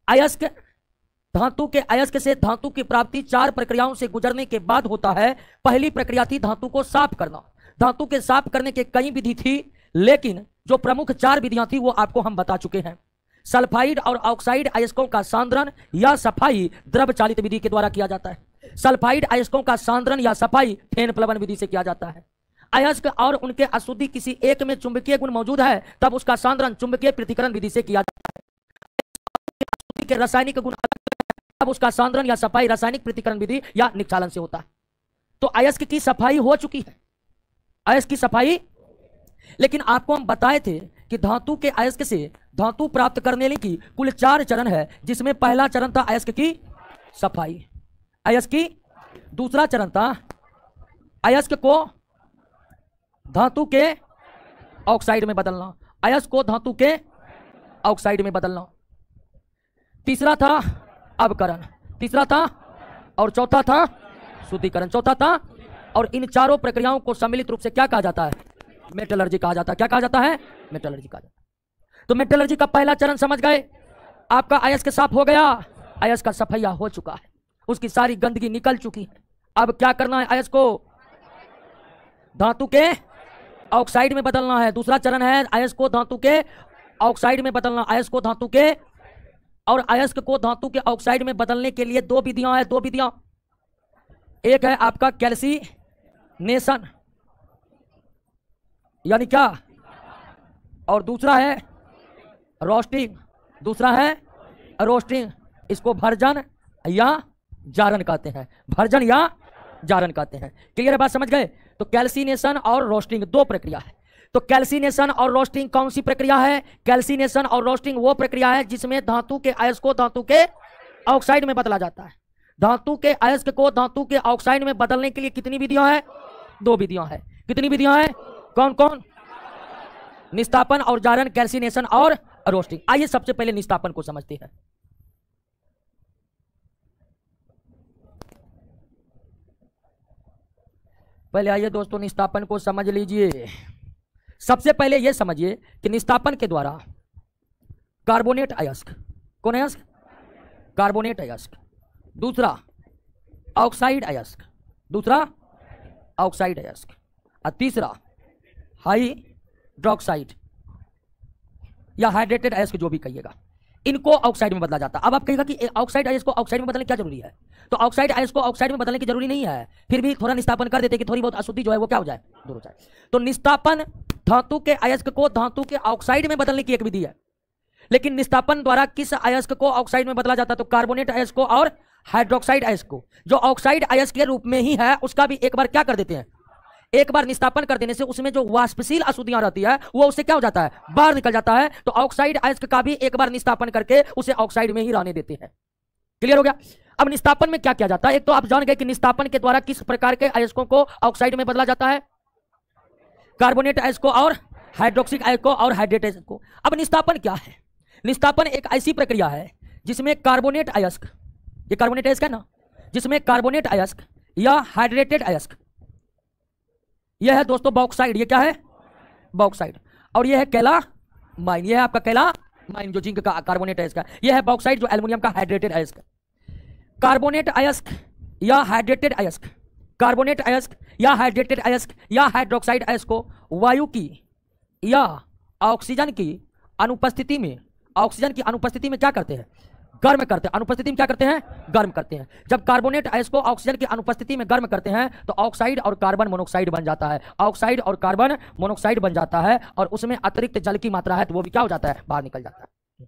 अयस्क धातु के अयस्क से धातु की प्राप्ति 4 प्रक्रियाओं से गुजरने के बाद होता है। पहली प्रक्रिया थी धातु को साफ करना। धातु के साफ करने के कई विधि थी लेकिन जो प्रमुख 4 विधियां थी वो आपको हम बता चुके हैं। सल्फाइड और ऑक्साइड अयस्कों का सांद्रण या सफाई द्रव चालित विधि के द्वारा किया जाता है। सल्फाइड अयस्कों का सांद्रण या सफाई फेन प्लवन विधि से किया जाता है। अयस्क और उनके अशुद्धि किसी एक में चुंबकीय गुण मौजूद है तब उसका सांद्रण चुंबकीय पृथक्करण विधि से किया जाता है। अशुद्धि के रासायनिक गुण तब उसका सांद्रण या सफाई रासायनिक पृथक्करण विधि या निक्षालन से होता है। तो अयस्क की सफाई हो चुकी है, अयस्क की सफाई। लेकिन आपको हम बताए थे कि धातु के अयस्क से धातु प्राप्त करने की कुल 4 चरण है, जिसमें पहला चरण था अयस्क की सफाई, अयस्क की। दूसरा चरण था अयस्क को धातु के ऑक्साइड में बदलना, अयस्क को धातु के ऑक्साइड में बदलना। तीसरा था अवकरण, तीसरा था, और चौथा था शुद्धिकरण, चौथा था। और इन चारों प्रक्रियाओं को सम्मिलित रूप से क्या कहा जाता है? मेटलर्जी कहा जाता है। क्या कहा जाता है? मेटलर्जी कहा जाता है। तो मेटलर्जी का पहला चरण समझ गए। आपका अयस्क साफ हो गया, अयस्क का सफाया हो चुका है, उसकी सारी गंदगी निकल चुकी है, अब क्या करना है, अयस्क को धातु के ऑक्साइड में बदलना है। दूसरा चरण है अयस्क को धातु के ऑक्साइड में बदलना। अयस्क को धातु के और अयस्क को धातु के ऑक्साइड में बदलने के लिए दो विधियां हैं, दो विधियां। एक है आपका कैल्सिनेशन यानी क्या, और दूसरा है रोस्टिंग, दूसरा है रोस्टिंग। इसको भर्जन या जारन कहते हैं, भर्जन या जारन कहते हैं। क्लियर है बात, समझ गए? तो कैल्सिनेशन और रोस्टिंग दो प्रक्रिया है। तो कैल्सिनेशन और रोस्टिंग कौन सी प्रक्रिया है? कैल्सिनेशन और रोस्टिंग वो प्रक्रिया है जिसमें धातु के अयस्क को धातु के ऑक्साइड में बदला जाता है। धातु के अयस्क को धातु के ऑक्साइड में बदलने के लिए कितनी विधियां हैं? दो विधियां हैं। कितनी विधियां हैं? कौन कौन? निस्तापन और जारन, कैल्सिनेशन और रोस्टिंग। आइए सबसे पहले निस्तापन को समझते हैं। पहले आइए दोस्तों निस्तापन को समझ लीजिए। सबसे पहले यह समझिए कि निस्तापन के द्वारा कार्बोनेट अयस्क, कौन अयस्क? कार्बोनेट अयस्क। दूसरा ऑक्साइड अयस्क, दूसरा ऑक्साइड अयस्क, और तीसरा हाइड्रोक्साइड या हाइड्रेटेड अयस्क, जो भी कहिएगा, इनको ऑक्साइड में बदला जाता है। अब आप कहिएगा कि ऑक्साइड अयस्क को ऑक्साइड में बदलने क्या जरूरी है? तो ऑक्साइड अयस्क को ऑक्साइड में बदलने की जरूरी नहीं है, फिर भी थोड़ा निस्तापन कर देते कि थोड़ी बहुत अशुद्धि जो है वो क्या हो जाए, दूर हो जाए। तो निस्तापन धातु के अयस्क को धातु के ऑक्साइड में बदलने की एक विधि है। लेकिन निस्तापन द्वारा किस अयस्क को ऑक्साइड में बदला जाता है? तो कार्बोनेट अयस्क को और हाइड्रोक्साइड अयस्क को। जो ऑक्साइड अयस्क के रूप में ही है उसका भी एक बार क्या कर देते हैं, एक बार निस्तापन कर देने से उसमें जो वाष्पशील अशुद्धियां रहती है वो उससे क्या हो जाता है, बाहर निकल जाता है। तो ऑक्साइड अयस्क का भी एक बार निस्तापन करके उसे ऑक्साइड में ही रहने देते हैं। क्लियर हो गया? अब निस्तापन में क्या किया जाता है? एक तो आप जान गए कि निस्तापन के द्वारा किस प्रकार के अयस्कों को ऑक्साइड में बदला जाता है, कार्बोनेट अयस्क को और हाइड्रोक्सिक अयस्क को और हाइड्रेट अयस्क को। अब निस्तापन क्या है? निस्तापन एक ऐसी प्रक्रिया है जिसमें कार्बोनेट अयस्क, ये कार्बोनेट अयस्क है ना, जिसमें कार्बोनेट अयस्क या हाइड्रेटेड अयस्क, यह है दोस्तों बॉक्साइड, ये क्या है, बॉक्साइड, और यह है कैलामाइन, यह है आपका कैलामाइन जो जिंक का कार्बोनेट अयस्क है। यह है बॉक्साइड जो एल्युमिनियम का हाइड्रेटेड अयस्क। कार्बोनेट अयस्क या हाइड्रेटेड अयस्क, कार्बोनेट अयस्क या हाइड्रेटेड अयस्क या हाइड्रोक्साइड अयस्क को वायु की या ऑक्सीजन की अनुपस्थिति में, ऑक्सीजन की अनुपस्थिति में क्या करते हैं, गर्म करते हैं। अनुपस्थिति में क्या करते हैं, गर्म करते हैं। जब कार्बोनेट अयस्क को ऑक्सीजन की अनुपस्थिति में गर्म करते हैं तो ऑक्साइड और कार्बन मोनोक्साइड बन जाता है, ऑक्साइड और कार्बन मोनोक्साइड बन जाता है, और उसमें अतिरिक्त जल की मात्रा है तो वो भी क्या हो जाता है, बाहर निकल जाता है।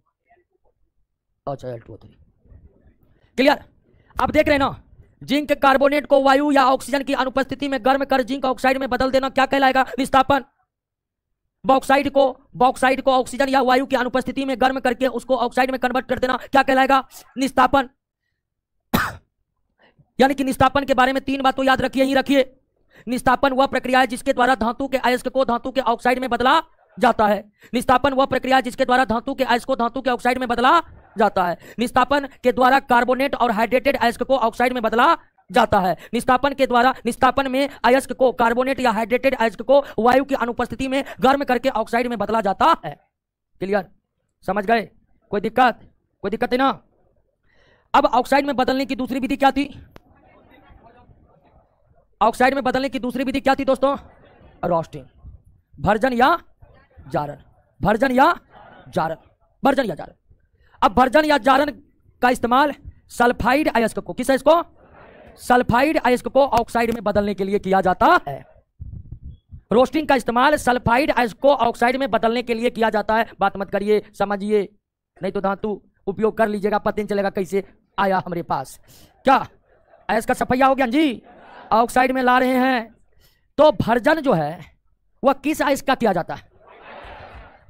अच्छा L2O3 क्लियर? अब देख रहे हैं ना, जिंक कार्बोनेट को वायु या ऑक्सीजन की अनुपस्थिति में गर्म कर जिंक ऑक्साइड में बदल देना क्या कहलाएगा, निस्तापन। बॉक्साइड को ऑक्सीजन या वायु की अनुपस्थिति में गर्म करके उसको ऑक्साइड में कन्वर्ट कर देना क्या कहलाएगा, निस्तापन। यानी कि निस्तापन के बारे में तीन बात तो याद रखिए ही रखिए। निस्तापन वह प्रक्रिया है जिसके द्वारा धातु के अयस्क को धातु के ऑक्साइड में बदला जाता है। निस्तापन वह प्रक्रिया है जिसके द्वारा धातु के अयस्क को धातु के ऑक्साइड में बदला जाता है। निस्तापन के द्वारा कार्बोनेट और हाइड्रेटेड अयस्क को ऑक्साइड में बदला जाता है। निस्तापन के द्वारा, निस्तापन में अयस्क को, कार्बोनेट या हाइड्रेटेड अयस्क को वायु की अनुपस्थिति में गर्म करके ऑक्साइड में बदला जाता है। क्लियर? समझ गए? कोई दिक्कत? कोई दिक्कत है ना? अब ऑक्साइड में बदलने की दूसरी विधि क्या थी? ऑक्साइड में बदलने की दूसरी विधि क्या थी दोस्तों? रोस्टिंग, भर्जन या जारन, भर्जन या जारन, भर्जन या जारन। अब भर्जन या जारन का इस्तेमाल सल्फाइड अयस्क को, किस अयस्क को, सल्फाइड अयस्क को ऑक्साइड में बदलने के लिए किया जाता है। रोस्टिंग का इस्तेमाल सल्फाइड अयस्क को ऑक्साइड में बदलने के लिए किया जाता है। बात मत करिए, समझिए, नहीं तो धातु उपयोग कर लीजिएगा, पता नहीं चलेगा कैसे आया हमारे पास। क्या अयस्क का सफैया हो गया जी, ऑक्साइड में ला रहे हैं। तो भर्जन जो है वह किस अयस्क का किया जाता है?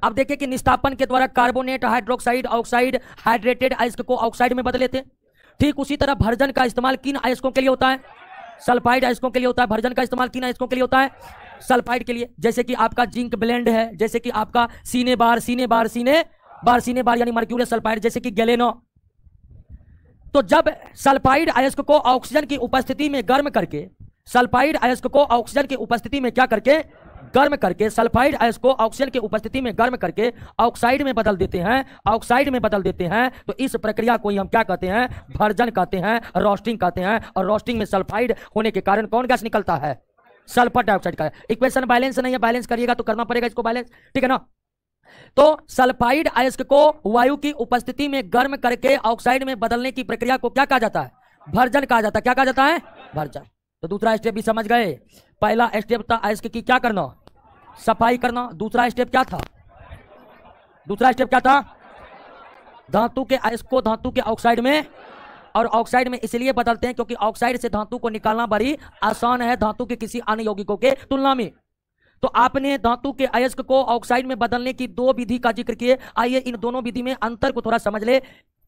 अब देखिए कि निस्तापन के द्वारा कार्बोनेट, हाइड्रोक्साइड, ऑक्साइड, हाइड्रेटेड अयस्क को ऑक्साइड में बदल लेते हैं। ठीक उसी तरह भर्जन का इस्तेमाल किन अयस्कों के लिए होता है? सल्फाइड अयस्कों के लिए होता है। भर्जन का इस्तेमाल किन अयस्कों के लिए होता है? सल्फाइड के लिए। जैसे कि आपका जिंक ब्लेंड है, जैसे कि आपका सीने बार यानी मर्क्यूरियस सल्फाइड, जैसे कि गैलेनो। तो जब सल्फाइड अयस्क को ऑक्सीजन की उपस्थिति में गर्म करके, सल्फाइड अयस्क को ऑक्सीजन की उपस्थिति में क्या करके गर्म करके सल्फाइड अयस्क को ऑक्सीजन की उपस्थिति में गर्म करके ऑक्साइड में बदल देते हैं, ऑक्साइड में बदल देते हैं। तो इस प्रक्रिया को ही हम क्या कहते हैं? भर्जन कहते हैं, रोस्टिंग कहते हैं। और रोस्टिंग में सल्फाइड होने के कारण कौन गैस निकलता है? सल्फर डाइऑक्साइड का। इक्वेशन बैलेंस नहीं है, बैलेंस करिएगा तो करना पड़ेगा इसको बैलेंस, ठीक है ना। तो सल्फाइड अयस्क को वायु की उपस्थिति में गर्म करके ऑक्साइड में बदलने की प्रक्रिया को क्या कहा जाता है? भर्जन कहा जाता है। क्या कहा जाता है? भर्जन। तो दूसरा स्टेप भी समझ गए। पहला स्टेप था अयस्क की क्या करना? सफाई करना। दूसरा स्टेप क्या था? दूसरा स्टेप क्या था? धातु के अयस्क को धातु के ऑक्साइड में, और ऑक्साइड में इसलिए बदलते हैं क्योंकि ऑक्साइड से धातु को निकालना बड़ी आसान है धातु के किसी अन्य यौगिकों के तुलना में। तो आपने धातु के अयस्क को ऑक्साइड में बदलने की दो विधि का जिक्र किए। आइए इन दोनों विधि में अंतर को थोड़ा समझ ले।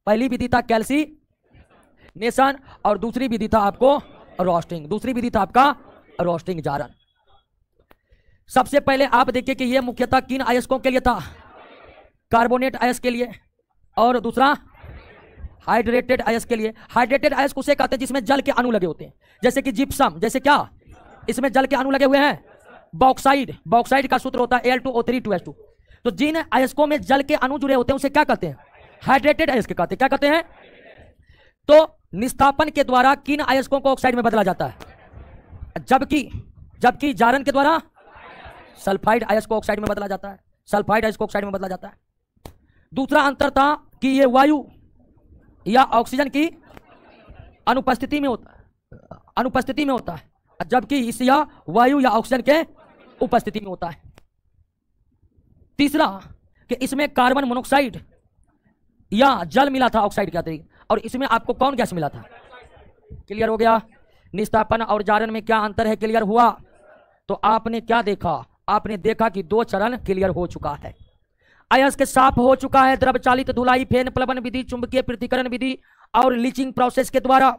पहली विधि था कैल्सिनेशन और दूसरी विधि था आपको रोस्टिंग। दूसरी विधि था आपका रोस्टिंग, जारन। सबसे पहले आप देखिए कि यह मुख्यतः किन अयस्कों के लिए था? कार्बोनेट अयस्क के लिए, और दूसरा हाइड्रेटेड अयस्क के लिए। हाइड्रेटेड अयस्क उसे कहते हैं जिसमें जल के अणु लगे होते हैं, जैसे कि जिप्सम, जैसे क्या इसमें जल के अणु लगे हुए हैं। बॉक्साइड, बॉक्साइड का सूत्र होता है Al2O3 तो जिन अयस्कों में जल के अणु जुड़े होते हैं उसे क्या कहते हैं? हाइड्रेटेड अयस्क कहते हैं। क्या कहते हैं? तो निस्तापन के द्वारा किन अयस्कों को ऑक्साइड में बदला जाता है? जबकि जारन के द्वारा सल्फाइड अयस्क को ऑक्साइड में बदला जाता है। सल्फाइड अयस्क को ऑक्साइड में बदला जाता है। दूसरा अंतर था कि ये वायु या ऑक्सीजन की अनुपस्थिति में होता है, जबकि इस या वायु या ऑक्सीजन के उपस्थिति में होता है। तीसरा कि इसमें कार्बन मोनोऑक्साइड या जल मिला था ऑक्साइड के अतिरिक्त, और इसमें आपको कौन गैस मिला था? क्लियर हो गया? निस्तापन और जारन में क्या अंतर है? क्लियर हुआ? तो आपने क्या देखा? आपने देखा कि दो चरण क्लियर हो चुका है। अयस्क साफ हो चुका है द्रव चालित धुलाई, फेन प्लवन विधि, चुंबकीय पृथक्करण विधि और लीचिंग प्रोसेस के द्वारा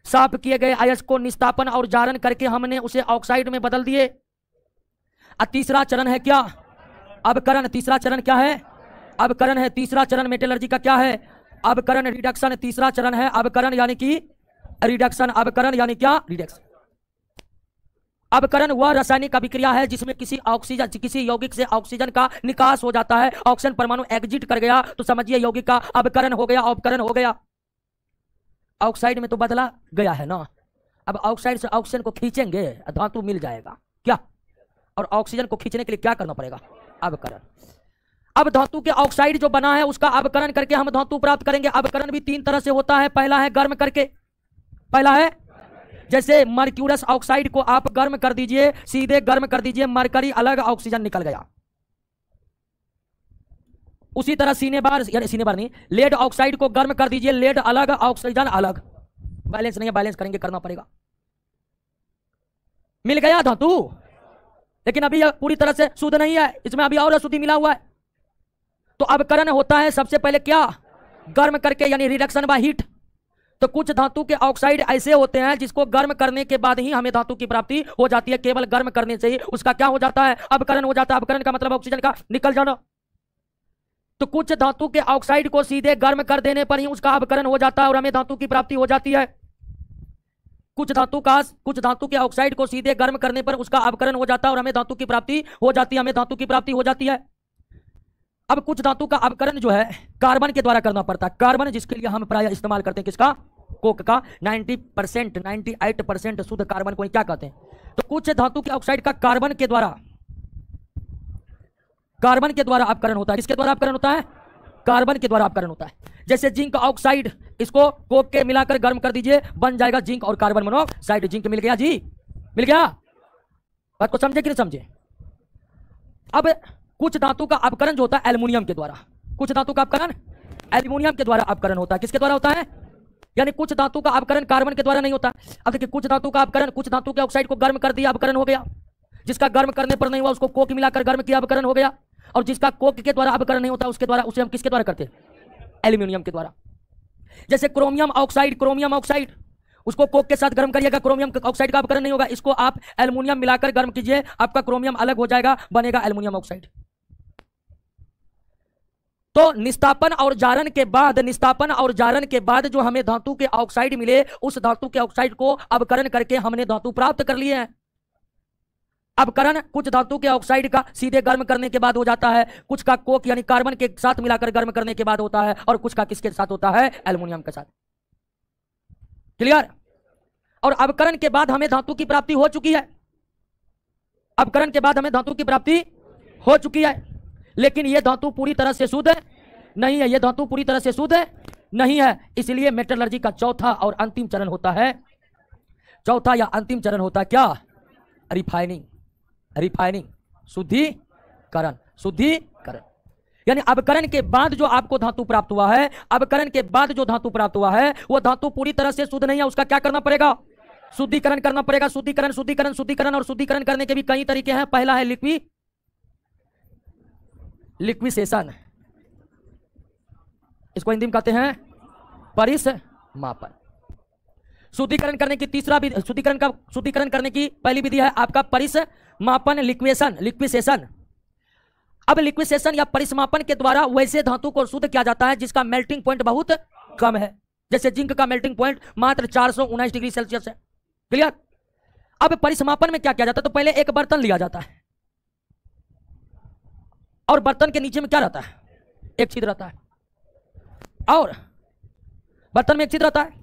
साफ किए गए अयस्क को निस्तापन और जारन करके हमने उसे ऑक्साइड में बदल दिए। तीसरा चरण है क्या? अबकरण। तीसरा चरण क्या है? अबकरण है। तीसरा चरण मेटलर्जी का क्या है? अबकरण, रिडक्शन। तीसरा चरण है अबकरण यानी कि रिडक्शन। अबकरण यानी क्या? रिडक्शन। अबकरण वह रासायनिक अभिक्रिया है जिसमें किसी यौगिक से ऑक्सीजन का निकास हो जाता है। ऑक्सीजन परमाणु एग्जिट कर गया तो समझिए यौगिक का अबकरण हो गया, अबकरण हो गया। ऑक्साइड में तो बदला गया है ना। अब ऑक्साइड से ऑक्सीजन को खींचेंगे, धातु मिल जाएगा क्या? और ऑक्सीजन को खींचने के लिए क्या करना पड़ेगा? अबकरण। अब धातु के ऑक्साइड जो बना है उसका अबकरण करके हम धातु प्राप्त करेंगे। अबकरण भी तीन तरह से होता है। पहला है गर्म करके, पहला है जैसे मर्क्यूरस ऑक्साइड को आप गर्म कर दीजिए, सीधे गर्म कर दीजिए, मरकरी अलग, ऑक्सीजन निकल गया। उसी तरह सीनेबार नहीं, लेड ऑक्साइड को गर्म कर दीजिए, लेड अलग, ऑक्सीजन अलग। बैलेंस नहीं है, बैलेंस करेंगे, करना पड़ेगा। मिल गया धातु, लेकिन अभी यह पूरी तरह से शुद्ध नहीं है, इसमें अभी और अशुद्धि मिला हुआ है। तो अबकरण होता है सबसे पहले क्या? गर्म करके, यानी रिडक्शन बाय हीट। तो कुछ धातु के ऑक्साइड ऐसे होते हैं जिसको गर्म करने के बाद ही हमें धातु की प्राप्ति हो जाती है। केवल गर्म करने से ही उसका क्या हो जाता है? अबकरण हो जाता है। अबकरण का मतलब ऑक्सीजन का निकल जाना। तो कुछ धातु के ऑक्साइड को सीधे गर्म कर देने पर ही उसका अबकरण हो जाता है और हमें धातु की प्राप्ति हो जाती है। कुछ धातु के ऑक्साइड को सीधे गर्म करने पर उसका अबकरण हो जाता है और हमें धातु की प्राप्ति हो जाती है, हमें धातु की प्राप्ति हो जाती है। अब कुछ धातु का अबकरण जो है कार्बन के द्वारा करना पड़ता है। कार्बन जिसके लिए हम प्राय इस्तेमाल करते हैं किसका? कोक का। 90% 98% शुद्ध कार्बन को क्या कहते हैं? तो कुछ धातु के ऑक्साइड का कार्बन के द्वारा अपकरण होता है। किसके द्वारा अपकरण होता है? कार्बन के द्वारा अपकरण होता है। जैसे जिंक ऑक्साइड, इसको कोक के मिलाकर गर्म कर दीजिए, बन जाएगा जिंक और कार्बन मोनोऑक्साइड। जिंक मिल गया जी, मिल गया। बात को समझे कि नहीं समझे? अब कुछ धातु का अपकरण जो होता है एल्युमिनियम के द्वारा, कुछ धातु का अपकरण एल्युमिनियम के द्वारा अपकरण होता है। किसके द्वारा होता है? यानी कुछ धातु का अपकरण कार्बन के द्वारा नहीं होता। अब देखिए, कुछ धातु का अपकरण, कुछ धातु के ऑक्साइड को गर्म कर दिया, अपकरण हो गया। जिसका गर्म करने पर नहीं हुआ उसको कोक मिलाकर गर्म किया, अपकरण हो गया। और जिसका कोक के द्वारा अपकरण नहीं होता उसके द्वारा, उसे हम किसके द्वारा करते हैं? एल्युमिनियम के द्वारा। जैसे क्रोमियम ऑक्साइड, उसको कोक के साथ गर्म करिएगा, क्रोमियम ऑक्साइड का अपकरण नहीं होगा। इसको आप एल्युमिनियम मिलाकर गर्म कीजिए, आपका क्रोमियम अलग हो जाएगा, बनेगा एल्युमिनियम ऑक्साइड। तो निस्तापन और जारन के बाद जो हमें धातु के ऑक्साइड मिले, उस धातु के ऑक्साइड को अपकरण करके हमने धातु प्राप्त कर लिए हैं। अपकरण कुछ धातु के ऑक्साइड का सीधे गर्म करने के बाद हो जाता है, कुछ का कोक यानी कार्बन के साथ मिलाकर गर्म करने के बाद होता है, और कुछ का किसके साथ होता है? एल्युमिनियम के साथ। क्लियर? और अपकरण के बाद हमें धातु की प्राप्ति हो चुकी है, अपकरण के बाद हमें धातु की प्राप्ति हो चुकी है, लेकिन यह धातु पूरी तरह से शुद्ध नहीं है, यह धातु पूरी तरह से शुद्ध नहीं है। इसलिए मेटलर्जी का चौथा और अंतिम चरण होता है, चौथा या अंतिम चरण होता है क्या? रिफाइनिंग। रिफाइनिंग, शुद्धिकरण। शुद्धिकरण यानी अपकरण के बाद जो आपको धातु प्राप्त हुआ है, अपकरण के बाद जो धातु प्राप्त हुआ है वो धातु पूरी तरह से शुद्ध नहीं है, उसका क्या करना पड़ेगा? शुद्धिकरण करना पड़ेगा। शुद्धिकरण, शुद्धिकरण, शुद्धिकरण, और शुद्धिकरण करने के भी कई तरीके हैं। पहला है लिक्विसेशन, इसको हिंदी में कहते हैं परिसमापन। शुद्धिकरण करने की तीसरा विधि, शुद्धिकरण करने की पहली विधि है आपका परिसमापन, लिक्विसेशन। अब लिक्विसेशन या परिसमापन के द्वारा वैसे धातु को शुद्ध किया जाता है जिसका मेल्टिंग पॉइंट बहुत कम है, जैसे जिंक का मेल्टिंग पॉइंट मात्र 419 डिग्री सेल्सियस है। क्लियर? अब परिसमापन में क्या किया जाता है? तो पहले एक बर्तन लिया जाता है, और बर्तन के नीचे में क्या रहता है? एक छिद्र रहता है, और बर्तन में एक छिद्र रहता है।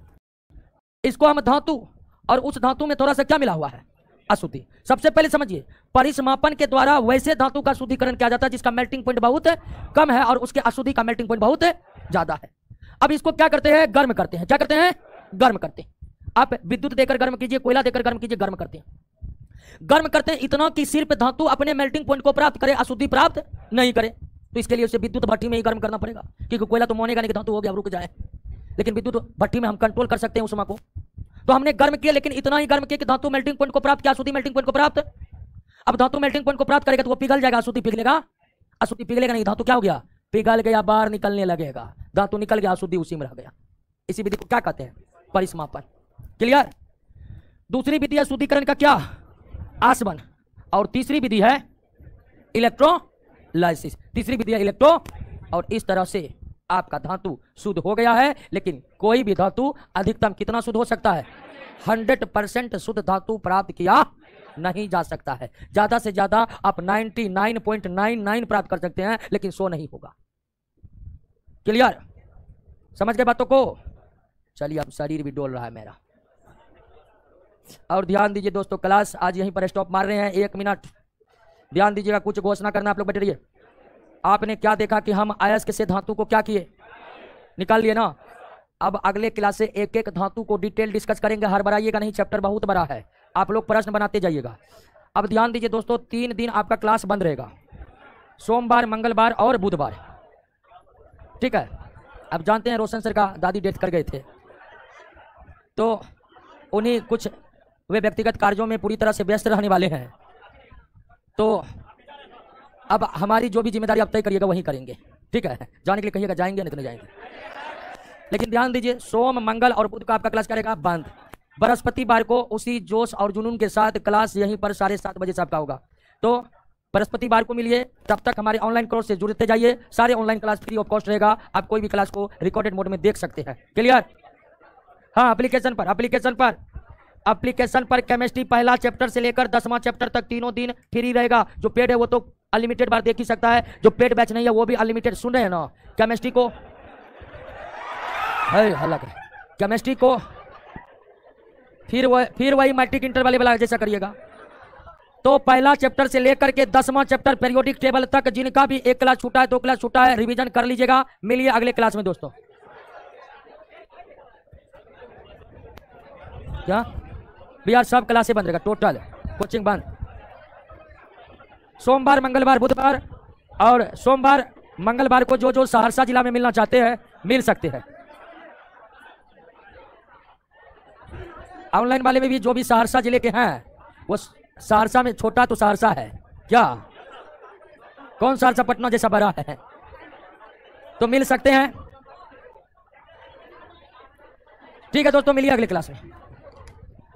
इसको हम धातु, और उस धातु में थोड़ा सा क्या मिला हुआ है? अशुद्धि। सबसे पहले समझिए, परिसमापन के द्वारा वैसे धातु का शुद्धिकरण किया जाता है जिसका मेल्टिंग पॉइंट बहुत कम है और उसके अशुद्धि का मेल्टिंग पॉइंट बहुत ज्यादा है। अब इसको क्या करते हैं? गर्म करते हैं। क्या करते हैं? गर्म करते हैं। आप विद्युत देकर गर्म कीजिए, कोयला देकर गर्म कीजिए, गर्म करते हैं। गर्म करते हैं इतना कि सिर्फ धातु अपने मेल्टिंग पॉइंट को प्राप्त करे, अशुद्धि प्राप्त नहीं करे। तो इसके लिए उसे विद्युत भट्टी में ही गर्म करना पड़ेगा, क्योंकि कोयला तो मोनेगा नहीं कि धातु हो गया रुक जाए, लेकिन विद्युत भट्टी में हम कंट्रोल कर सकते हैं उष्मा को। तो हमने गर्म किया, लेकिन इतना ही गर्म किया कि धातु मेल्टिंग पॉइंट को प्राप्त किया, अशुद्धि मेल्टिंग पॉइंट को प्राप्त। अब धातु मेल्टिंग पॉइंट को प्राप्त करेगा तो वो पिघल जाएगा, अशुद्धि पिघलेगा? अशुद्धि पिघलेगा नहीं, धातु क्या हो गया? पिघल गया, बाहर निकलने लगेगा, धातु निकल गया, अशुद्धि उसी में रह गया। इसी विधि को क्या कहते हैं? परिसमापन। क्लियर? दूसरी विधि है शुद्धिकरण का क्या? आसवन। और तीसरी विधि है इलेक्ट्रोलाइसिस। तीसरी विधि है इलेक्ट्रो, और इस तरह से आपका धातु शुद्ध हो गया है। लेकिन कोई भी धातु अधिकतम कितना शुद्ध हो सकता है? 100% शुद्ध धातु प्राप्त किया नहीं जा सकता है। ज्यादा से ज्यादा आप 99.99 प्राप्त कर सकते हैं, लेकिन 100 नहीं होगा। क्लियर? समझ गए बातों को? चलिए, अब शरीर भी डोल रहा है मेरा। और ध्यान दीजिए दोस्तों, क्लास आज यहीं पर स्टॉप मार रहे हैं, 1 मिनट ध्यान दीजिएगा, कुछ घोषणा करना आप लोग बैठ रहिए। आपने क्या देखा कि हम अयस्क से धातु को क्या किए? निकाल लिए ना। अब अगले क्लास से एक एक धातु को डिटेल डिस्कस करेंगे, हड़बड़ाइएगा नहीं, चैप्टर बहुत बड़ा है, आप लोग प्रश्न बनाते जाइएगा। अब ध्यान दीजिए दोस्तों, 3 दिन आपका क्लास बंद रहेगा, सोमवार, मंगलवार और बुधवार। ठीक है? अब जानते हैं रोशन सर का दादी डेथ कर गए थे, तो उन्हीं कुछ वे व्यक्तिगत कार्यों में पूरी तरह से व्यस्त रहने वाले हैं। तो अब हमारी जो भी जिम्मेदारी आप तय करिएगा वही करेंगे। ठीक है? जाने के लिए कहिएगा, जाएंगे नहीं तो नहीं जाएंगे। लेकिन ध्यान दीजिए, सोम, मंगल और बुध का आपका क्लास करेगा बंद। बृहस्पतिवार को उसी जोश और जुनून के साथ क्लास यहीं पर 7:30 बजे से आपका होगा। तो बृहस्पतिवार को मिलिए, तब तक हमारे ऑनलाइन कोर्स से जुड़ते जाइए। सारे online class free of cost रहेगा, आप कोई भी क्लास को रिकॉर्डेड मोड में देख सकते हैं। क्लियर? हाँ, एप्लीकेशन पर केमिस्ट्री पहला चैप्टर से लेकर 10वां चैप्टर तक तीनों दिन फ्री रहेगा। जो पेड है वो तो अनलिमिटेड बार देख ही सकता है, जो पेड बैच नहीं है वो भी अनलिमिटेड। सुन रहे हैं ना? केमिस्ट्री को केमिस्ट्री को फिर वही मैट्रिक इंटर वाले जैसा करिएगा। तो पहला चैप्टर से लेकर के 10वां चैप्टर पीरियोडिक टेबल तक जिनका भी एक क्लास छूटा है, 2 क्लास छूटा है, रिवीजन कर लीजिएगा। मिलिए अगले क्लास में दोस्तों। क्या भैया? सब क्लासें बंद रहेगा, टोटल कोचिंग बंद। सोमवार, मंगलवार, बुधवार, और सोमवार मंगलवार को जो जो सहरसा जिला में मिलना चाहते हैं मिल सकते हैं। ऑनलाइन वाले में भी जो भी सहरसा जिले के हैं, वो सहरसा में छोटा तो सहरसा है क्या? कौन सहरसा पटना जैसा बड़ा है? तो मिल सकते हैं। ठीक है दोस्तों, मिलिए अगले क्लास में।